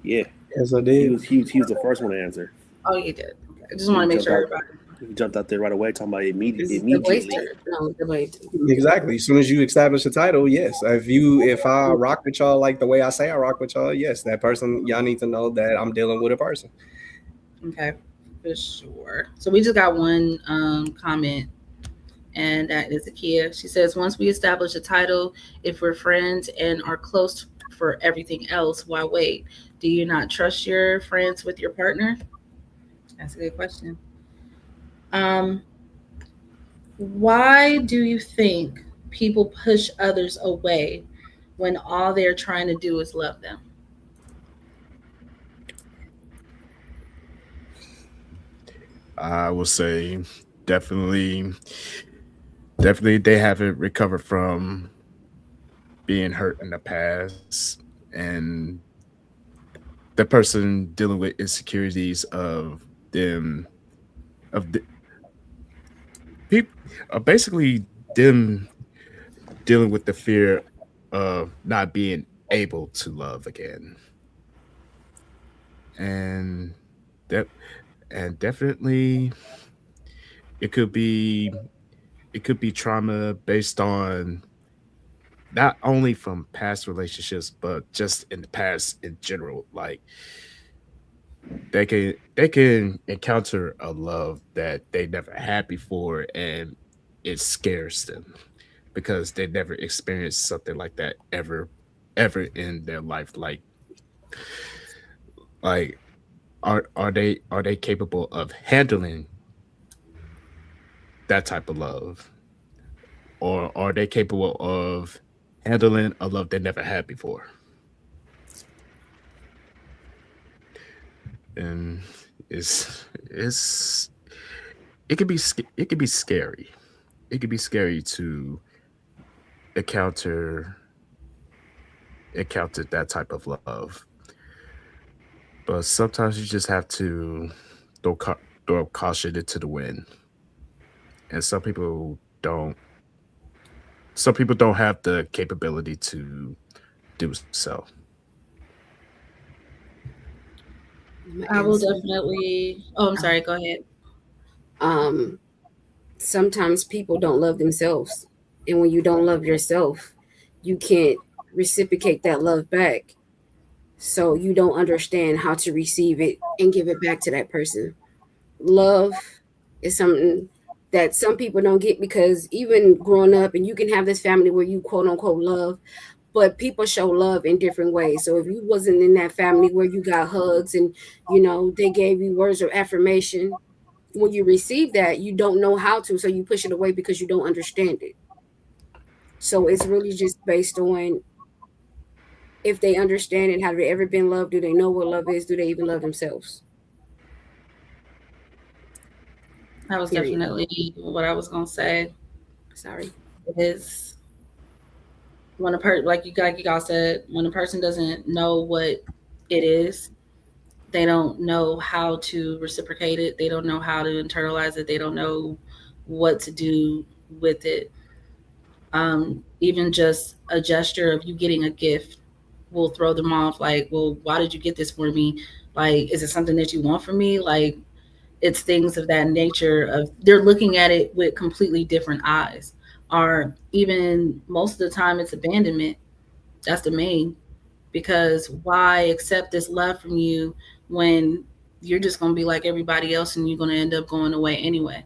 yeah, Yes, I he did. was he was, he was the first one to answer. Oh, you did. Okay. I just want He to make jumped sure out. everybody. He jumped out there right away, talking about The immediately. waster. No, the wait. Exactly. As soon as you establish a title, yes. If I rock with y'all like the way I say I rock with y'all, yes, that person, y'all need to know that I'm dealing with a person. Okay, for sure. So we just got one comment, and that is Akia. She says, once we establish a title, if we're friends and are close for everything else, why wait? Do you not trust your friends with your partner? That's a good question. Um, why do you think people push others away when all they're trying to do is love them? I will say definitely, definitely they haven't recovered from being hurt in the past, and the person dealing with insecurities of them of the people, basically them dealing with the fear of not being able to love again, and that and definitely it could be it could be trauma based on not only from past relationships but just in the past in general. Like they can encounter a love that they never had before, and it scares them because they never experienced something like that ever in their life. Like are they capable of handling that type of love, or are they capable of handling a love they never had before? And it's it could be scary. It could be scary to encounter encounter that type of love. But sometimes you just have to throw throw caution into the wind. And some people don't have the capability to do so. I'm I will answer. definitely. Oh, I'm sorry. Go ahead. Um, Sometimes people don't love themselves, and when you don't love yourself, you can't reciprocate that love back. So you don't understand how to receive it and give it back to that person. Love is something that some people don't get, because even growing up, and you can have this family where you quote unquote love, but people show love in different ways. So if you wasn't in that family where you got hugs and they gave you words of affirmation, when you receive that, you don't know how to, so you push it away because you don't understand it. So it's really just based on if they understand it. Have they ever been loved? Do they know what love is? Do they even love themselves? That was Period. definitely what I was gonna say. Sorry. Is when a person, like you guys said, when a person doesn't know what it is, they don't know how to reciprocate it. They don't know how to internalize it. They don't know what to do with it. Even just a gesture of you getting a gift will throw them off. Like, well, why did you get this for me? Like, is it something that you want from me? Like, it's things of that nature. Of they're looking at it with completely different eyes. Or even most of the time, it's abandonment. That's the main, because why accept this love from you when you're just going to be like everybody else and you're going to end up going away anyway.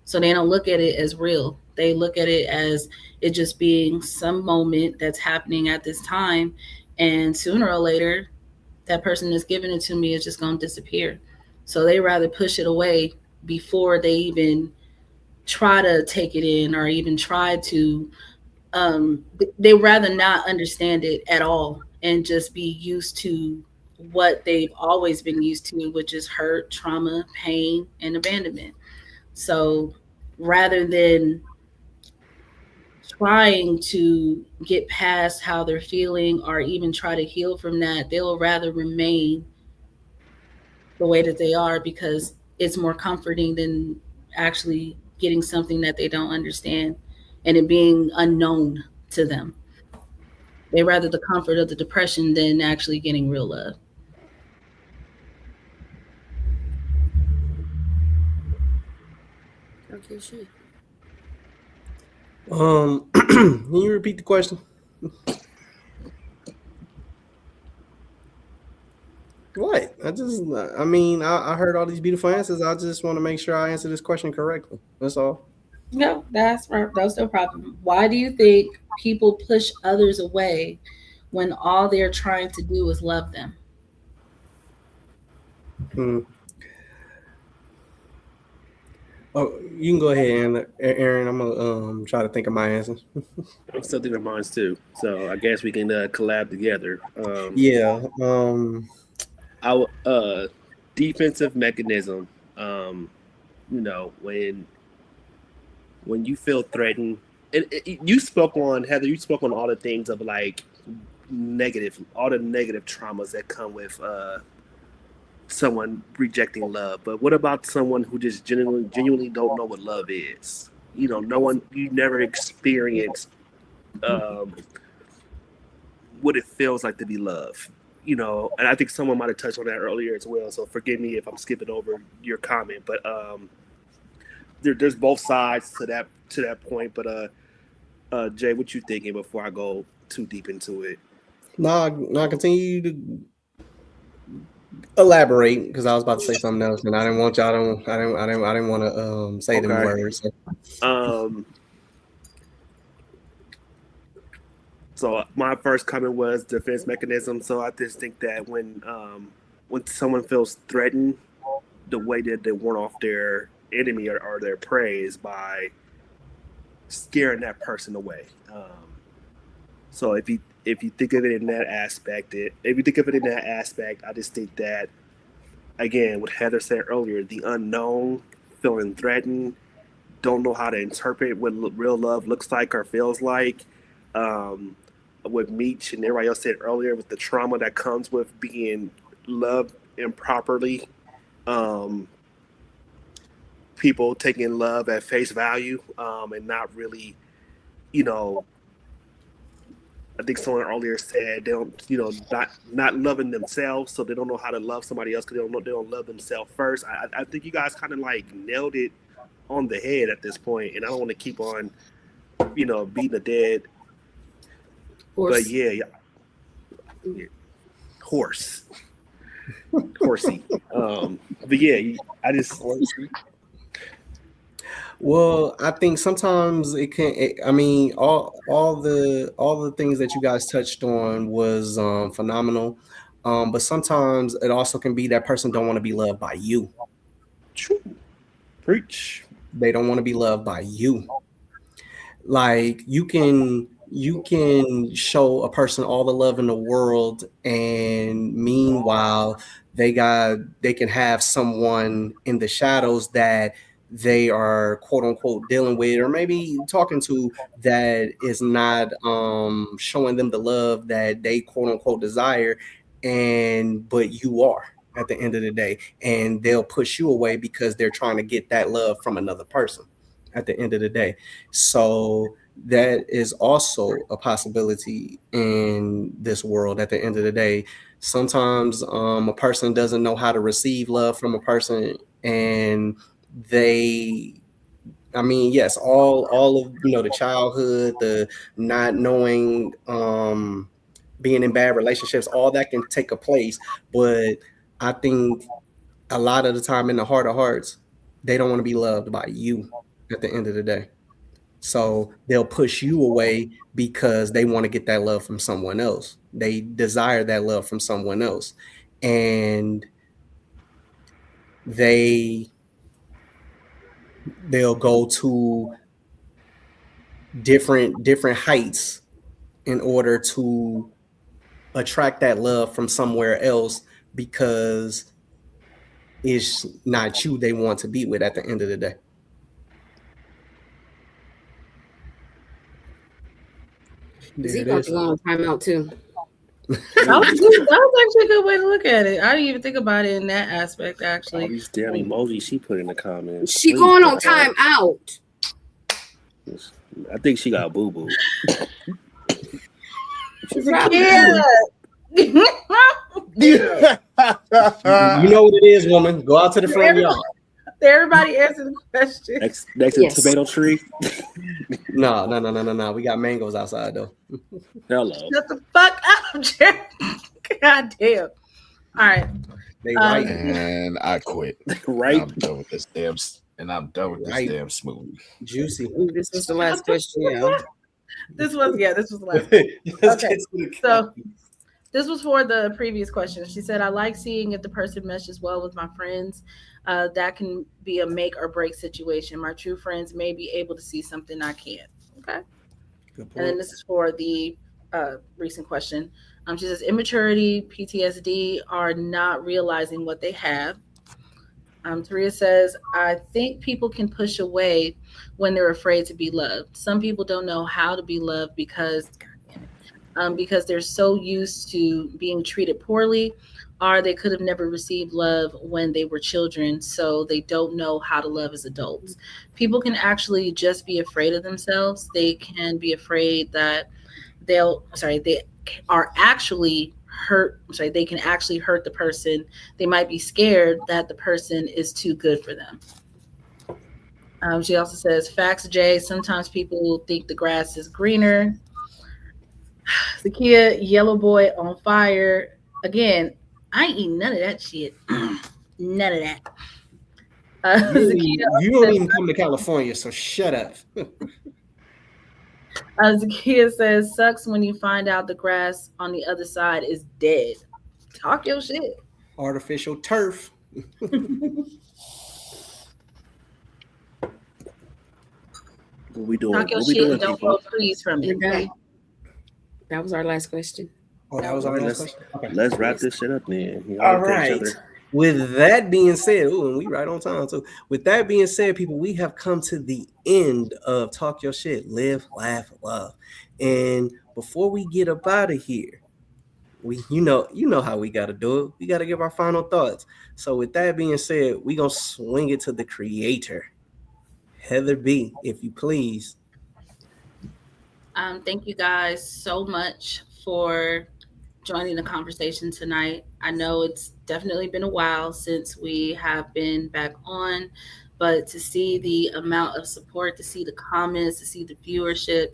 So they don't look at it as real. They look at it as it just being some moment that's happening at this time, and sooner or later that person that's giving it to me is just going to disappear. So they rather push it away before they even try to take it in or even try to, they rather not understand it at all and just be used to what they've always been used to, which is hurt, trauma, pain, and abandonment. So rather than trying to get past how they're feeling or even try to heal from that, they'll rather remain the way that they are because it's more comforting than actually getting something that they don't understand and it being unknown to them. They rather the comfort of the depression than actually getting real love. Okay, shit. Can you repeat the question? What? I mean, I heard all these beautiful answers. I just want to make sure I answer this question correctly. That's all. No, that's no problem. Why do you think people push others away when all they're trying to do is love them? Hmm. Oh, you can go ahead, Aaron. I'm gonna try to think of my answer. I'm still thinking of mine too. So I guess we can collab together. Yeah. Our defensive mechanism. When you feel threatened, you spoke on Heather. You spoke on all the things of like all the negative traumas that come with someone rejecting love. But what about someone who just genuinely don't know what love is? You never experienced um, what it feels like to be loved. And I think someone might have touched on that earlier as well. So forgive me if I'm skipping over your comment, but there's both sides to that point. But Jay, what you thinking before I go too deep into it? Nah, continue to elaborate because I was about to say something else, and I didn't want y'all. I didn't want to say them Okay. words. So my first comment was defense mechanism. So I just think that when someone feels threatened, the way that they warn off their enemy or their prey is by scaring that person away. So if you think of it in that aspect, I just think that again, what Heather said earlier, the unknown, feeling threatened, don't know how to interpret what real love looks like or feels like. What Meech and everybody else said earlier, with the trauma that comes with being loved improperly, people taking love at face value, and not really, you know, I think someone earlier said they don't, not loving themselves, so they don't know how to love somebody else because they don't love themselves first. I think you guys kind of like nailed it on the head at this point, and I don't want to keep on, beating a dead. Horse. But yeah, horsey. But yeah, I just. Well, I think sometimes it can. I mean, all the things that you guys touched on was phenomenal, but sometimes it also can be that person don't want to be loved by you. Preach. They don't want to be loved by you. Like you can show a person all the love in the world, and meanwhile they can have someone in the shadows that they are quote unquote dealing with or maybe talking to that is not showing them the love that they quote unquote desire, and but you are at the end of the day, and they'll push you away because they're trying to get that love from another person at the end of the day. So that is also a possibility in this world at the end of the day. Sometimes a person doesn't know how to receive love from a person, and they, I mean, yes, all of the childhood, the not knowing, being in bad relationships, all that can take a place. But I think a lot of the time in the heart of hearts, they don't want to be loved by you at the end of the day. So they'll push you away because they want to get that love from someone else. They desire that love from someone else. And they'll go to different heights in order to attract that love from somewhere else because it's not you they want to be with at the end of the day. Is he There it about to is. go on timeout too? That was actually a good way to look at it. I didn't even think about it in that aspect, All actually. these damn emojis she put in the comments. She Please going on put that. timeout. I think she got boo boo. She's a kid. You know what it is, woman. Go out to the front yard. Everybody answer the question. Next Yes. to the tomato tree. No. We got mangoes outside though. Hello. Shut the fuck up, Jerry. God damn. All right. They right. And I quit. Right. I'm done with this damn Right. smoothie. Juicy. This is the last question, yeah. This was the last. Let's Okay, get to the So this was for the previous question. She said, I like seeing if the person meshes well with my friends. That can be a make or break situation. My true friends may be able to see something I can't. Okay. Good And then point. this is for the recent question. She says, immaturity, PTSD are not realizing what they have. Taria says, I think people can push away when they're afraid to be loved. Some people don't know how to be loved because they're so used to being treated poorly, or they could have never received love when they were children, so they don't know how to love as adults. People can actually just be afraid of themselves. They can be afraid that they are actually hurt. They can actually hurt the person. They might be scared that the person is too good for them. She also says, facts, Jay. Sometimes people think the grass is greener. Zakia, yellow boy on fire. Again, I ain't eating none of that shit. None of that. You don't even come to California, so shut up. Zakia says, sucks when you find out the grass on the other side is dead. Talk your shit. Artificial turf. What we doing? Talk your What we shit doing, and don't people? grow trees from it. And that was our last question. Oh, that was All our right, last let's question. Okay. let's wrap this shit up then. Y'all All look at each right. other. With that being said, ooh, and we right on time too. With that being said, people, we have come to the end of Talk Your Shit, Live, Laugh, Love. And before we get up out of here, you know how we gotta do it. We gotta give our final thoughts. So with that being said, we gonna swing it to the creator. Heather B, if you please. Thank you guys so much for joining the conversation tonight. I know it's definitely been a while since we have been back on, but to see the amount of support, to see the comments, to see the viewership,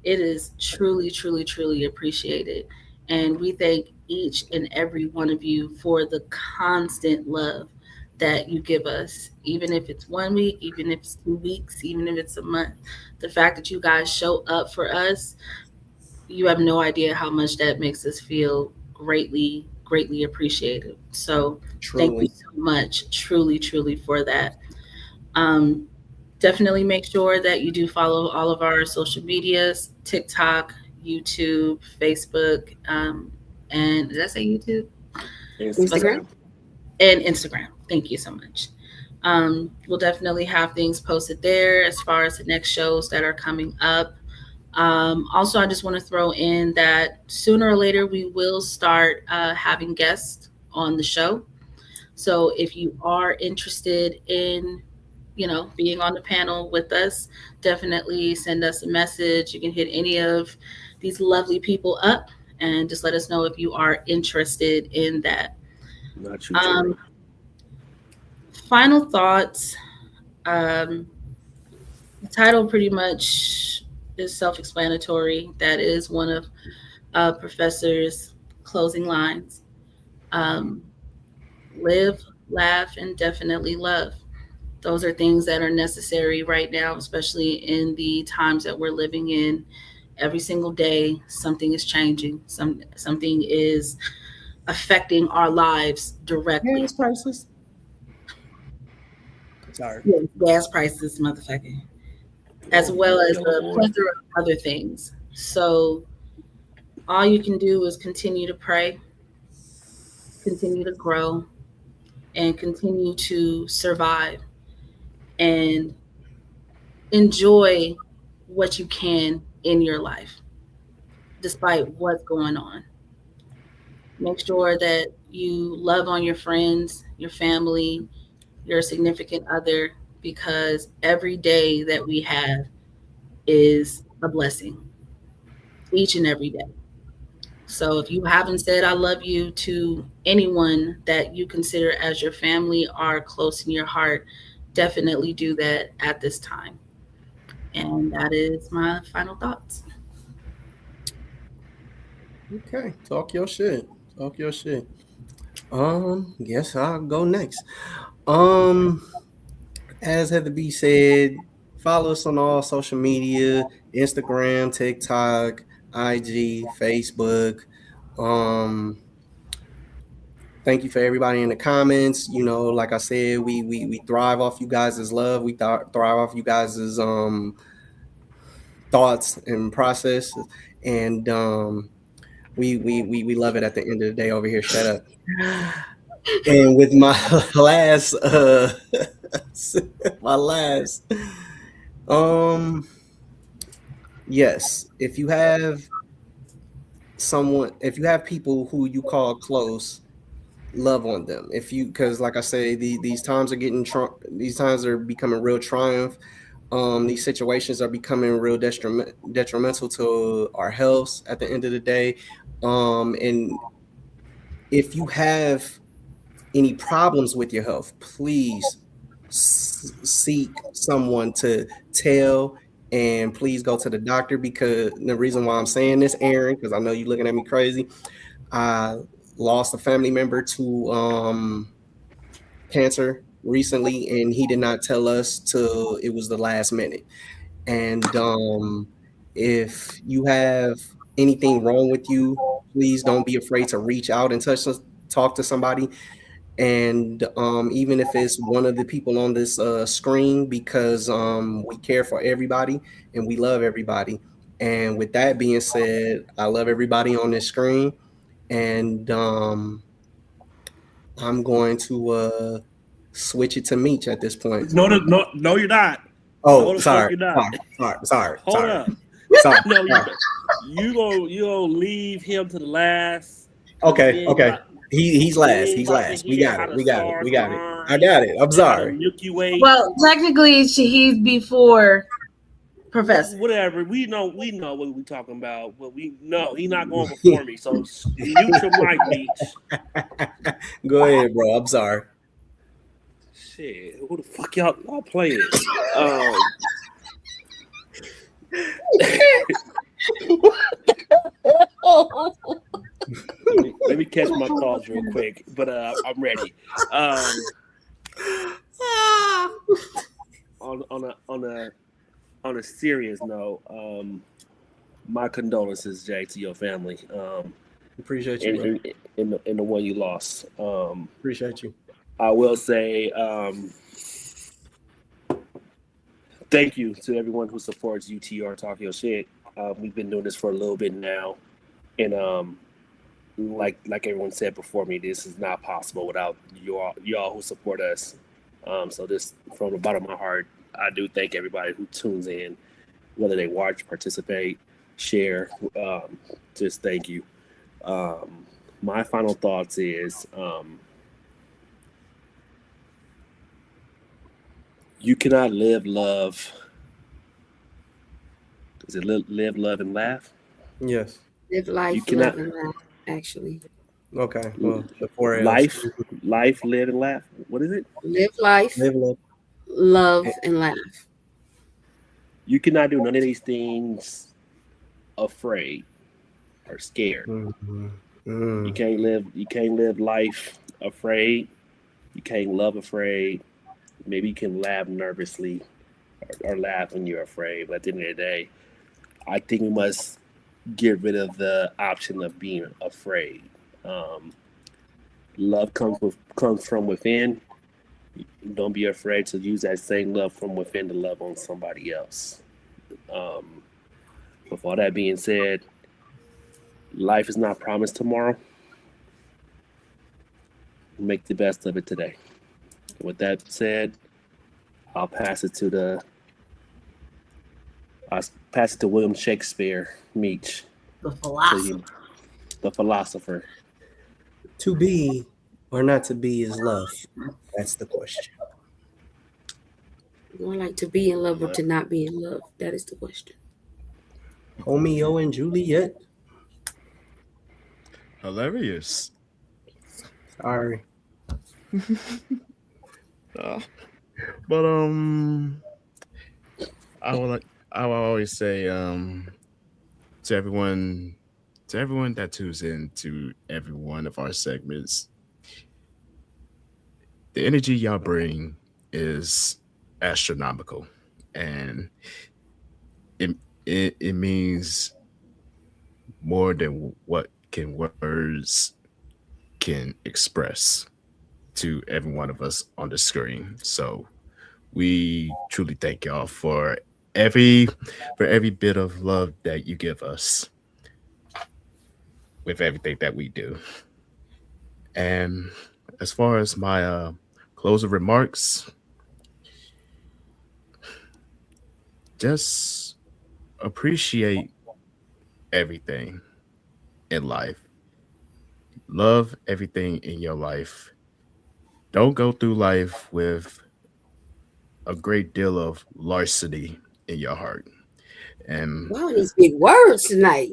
it is truly, truly, truly appreciated. And we thank each and every one of you for the constant love that you give us, even if it's 1 week, even if it's 2 weeks, even if it's a month. The fact that you guys show up for us, you have no idea how much that makes us feel greatly, greatly appreciated. So thank you Truly. so much, truly, truly for that. Um, Definitely make sure that you do follow all of our social medias: TikTok, YouTube, Facebook, and did I say YouTube? Instagram. Instagram. And Instagram. Thank you so much. We'll definitely have things posted there as far as the next shows that are coming up. Also, I just want to throw in that sooner or later we will start having guests on the show. So if you are interested in, being on the panel with us, definitely send us a message. You can hit any of these lovely people up and just let us know if you are interested in that. Not you, Joy. Um, Final thoughts. Um, the title pretty much is self-explanatory. That is one of Professor's closing lines. Um, Live, laugh, and definitely love. Those are things that are necessary right now, especially in the times that we're living in. Every single day, something is changing. Something is affecting our lives directly. Gas prices. Sorry. Yes, gas prices, motherfucker, as well as a Lord. plethora of other things. So all you can do is continue to pray, continue to grow, and continue to survive and enjoy what you can in your life, despite what's going on. Make sure that you love on your friends, your family, your significant other, because every day that we have is a blessing, each and every day. So if you haven't said I love you to anyone that you consider as your family or close in your heart, definitely do that at this time. And that is my final thoughts. Okay. Talk your shit. Talk your shit. Guess I'll go next. Um, as Heather B said, follow us on all social media: Instagram, TikTok, IG, Facebook. Um, thank you for everybody in the comments. Like I said, we thrive off you guys' love. We thrive off you guys' thoughts and processes, and we love it at the end of the day over here. Shut up. And with my last my last um yes, if you have people who you call close, love on them. If you Because like I say, these times are these times are becoming real triumph. These situations are becoming real detrimental to our health at the end of the day. And if you have any problems with your health, please seek someone to tell, and please go to the doctor. Because the reason why I'm saying this, Aaron, because I know you're looking at me crazy, I lost a family member to cancer recently, and he did not tell us till it was the last minute. And if you have anything wrong with you, please don't be afraid to reach out and talk to somebody. And even if it's one of the people on this screen, because we care for everybody and we love everybody. And with that being said, I love everybody on this screen, and I'm going to switch it to Meech at this point. No, you're not. Oh, No, the fuck sorry, you're not. sorry. Hold up. Sorry. No, you gonna leave him to the last. Okay. He's last. He's about to last. We hear got how it. the We got it. stars We got it. align I got it. I'm and how the sorry. Milky Way. Well, technically, he's before Professor. Whatever. We know what we talking about. But we know he's not going before me. So mute your mic, Meech. Go ahead, bro. I'm sorry. Shit, who the fuck y'all playing? Let me catch my thoughts real quick, but I'm ready. On a serious note, my condolences, Jay, to your family. Appreciate you, in the one you lost. Appreciate you. I will say thank you to everyone who supports UTR Talk Your Shit. We've been doing this for a little bit now, and like everyone said before me, this is not possible without y'all who support us. So this, from the bottom of my heart, I do thank everybody who tunes in, whether they watch, participate, share. Just thank you. My final thoughts is you cannot live, love. Is it live, love, and laugh? Yes. Live life, You cannot- love, and laugh, actually. Okay. Well, the 4 L's. Life, live, and laugh. What is it? Live life, Live, love. love, and laugh. You cannot do none of these things afraid or scared. Mm-hmm. You can't live life afraid. You can't love afraid. Maybe you can laugh nervously or laugh when you're afraid. But at the end of the day, I think we must get rid of the option of being afraid. Love comes from within. Don't be afraid to use that same love from within to love on somebody else. With all that being said, life is not promised tomorrow. Make the best of it today. With that said, I'll pass it to William Shakespeare, Meech, The philosopher. the philosopher. To be or not to be is love. That's the question. More like to be in love or to not be in love. That is the question. Romeo and Juliet. Hilarious. Sorry. But I will always say to everyone that tunes in to every one of our segments, the energy y'all bring is astronomical, and it means more than what words can express to every one of us on the screen. So we truly thank y'all for every bit of love that you give us with everything that we do. And as far as my closing remarks, just appreciate everything in life. Love everything in your life. Don't go through life with a great deal of larceny in your heart. And Wow, these big words tonight.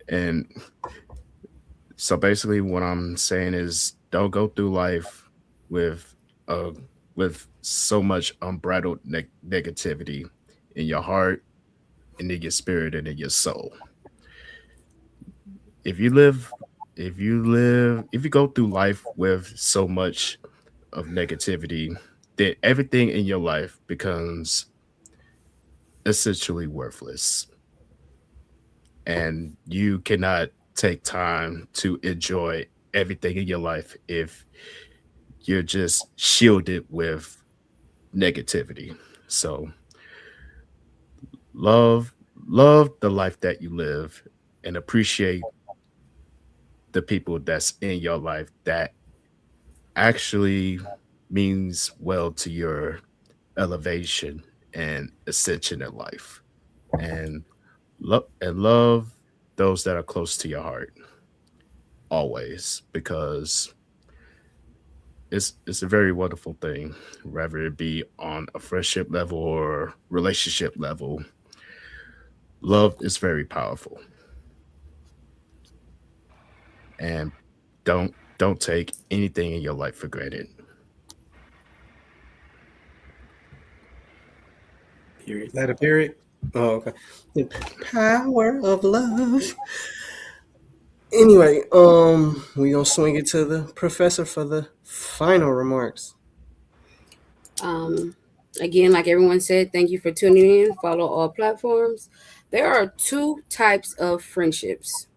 and so basically what I'm saying is don't go through life with so much unbridled negativity in your heart and in your spirit and in your soul. If you live if you go through life with so much of negativity, then everything in your life becomes essentially worthless. And you cannot take time to enjoy everything in your life if you're just shielded with negativity. So love the life that you live and appreciate the people that's in your life that actually means well to your elevation and ascension in life. And love those that are close to your heart always, because it's a very wonderful thing, whether it be on a friendship level or relationship level. Love is very powerful, and don't take anything in your life for granted. Period. Is that a period? Oh, okay. The power of love. Anyway, we gonna swing it to the professor for the final remarks. Um, Again, like everyone said, thank you for tuning in. Follow all platforms. There are two types of friendships.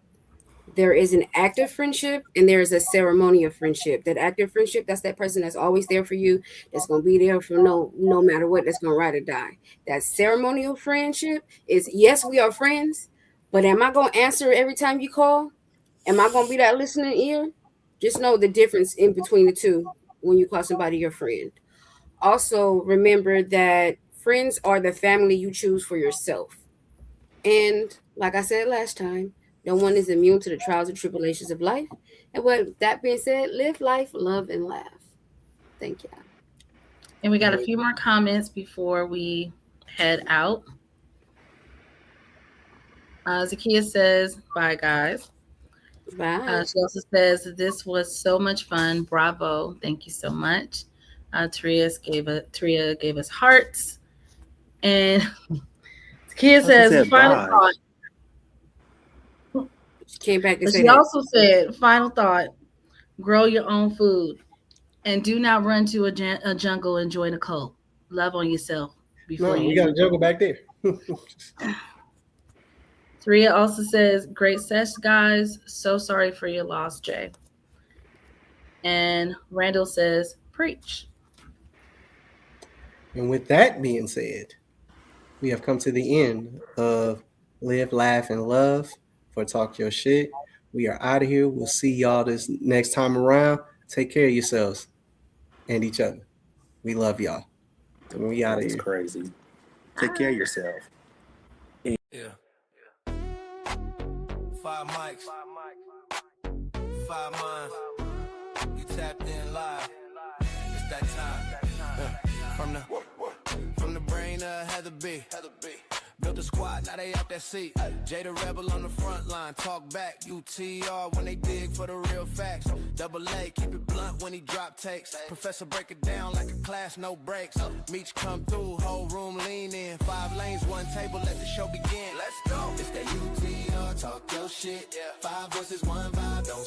There is an active friendship and there is a ceremonial friendship. That active friendship, that's that person that's always there for you, that's gonna be there for no matter what, that's gonna ride or die. That ceremonial friendship is, yes, we are friends, but am I gonna answer every time you call? Am I gonna be that listening ear? Just know the difference in between the two when you call somebody your friend. Also, remember that friends are the family you choose for yourself. And like I said last time, no one is immune to the trials and tribulations of life. And with that being said, live life, love, and laugh. Thank you. And we got a few more comments before we head out. Zakia says, bye, guys. Bye. She also says, this was so much fun. Bravo. Thank you so much. Tria gave us hearts. And Zakia says, said final bye. thought. She came back to But say she that. also said, final thought, grow your own food and do not run to a jungle and join a cult. Love on yourself before No, you we got a eat. jungle back there. Taria also says, great sesh, guys. So sorry for your loss, Jay. And Randall says, preach. And with that being said, we have come to the end of Live, Laugh, and Love for Talk Your Shit. We are out of here. We'll see y'all this next time around. Take care of yourselves and each other. We love y'all. And we out of It's here. crazy. Take care of yourself. Yeah. 5 mics, 5 minds. You tapped in live. It's that time. From the brain of Heather B. Built a squad, now they out that seat. Jada Rebel on the front line, talk back. UTR when they dig for the real facts. Double A, keep it blunt when he drop takes. Professor break it down like a class, no breaks. Meech come through, whole room lean in. 5 lanes, 1 table, let the show begin. Let's go. It's that UTR, talk your shit. 5 voices, 1 vibe, don't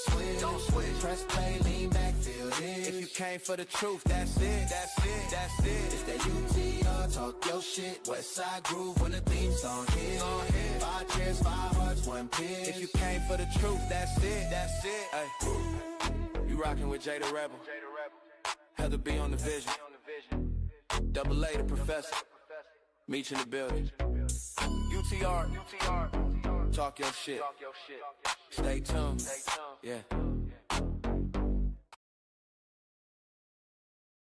switch. Press play, lean back, feel this. If you came for the truth, that's it. It's that UTR, talk your shit. West Side Groove when the theme song hit. 5 chairs, 5 hearts, 1 pitch. If you came for the truth, that's it. Ay. You rockin' with Jada Rebel. Heather B on the vision. Double A the professor. Meet in the building. UTR. Talk your shit. Stay tuned. Yeah.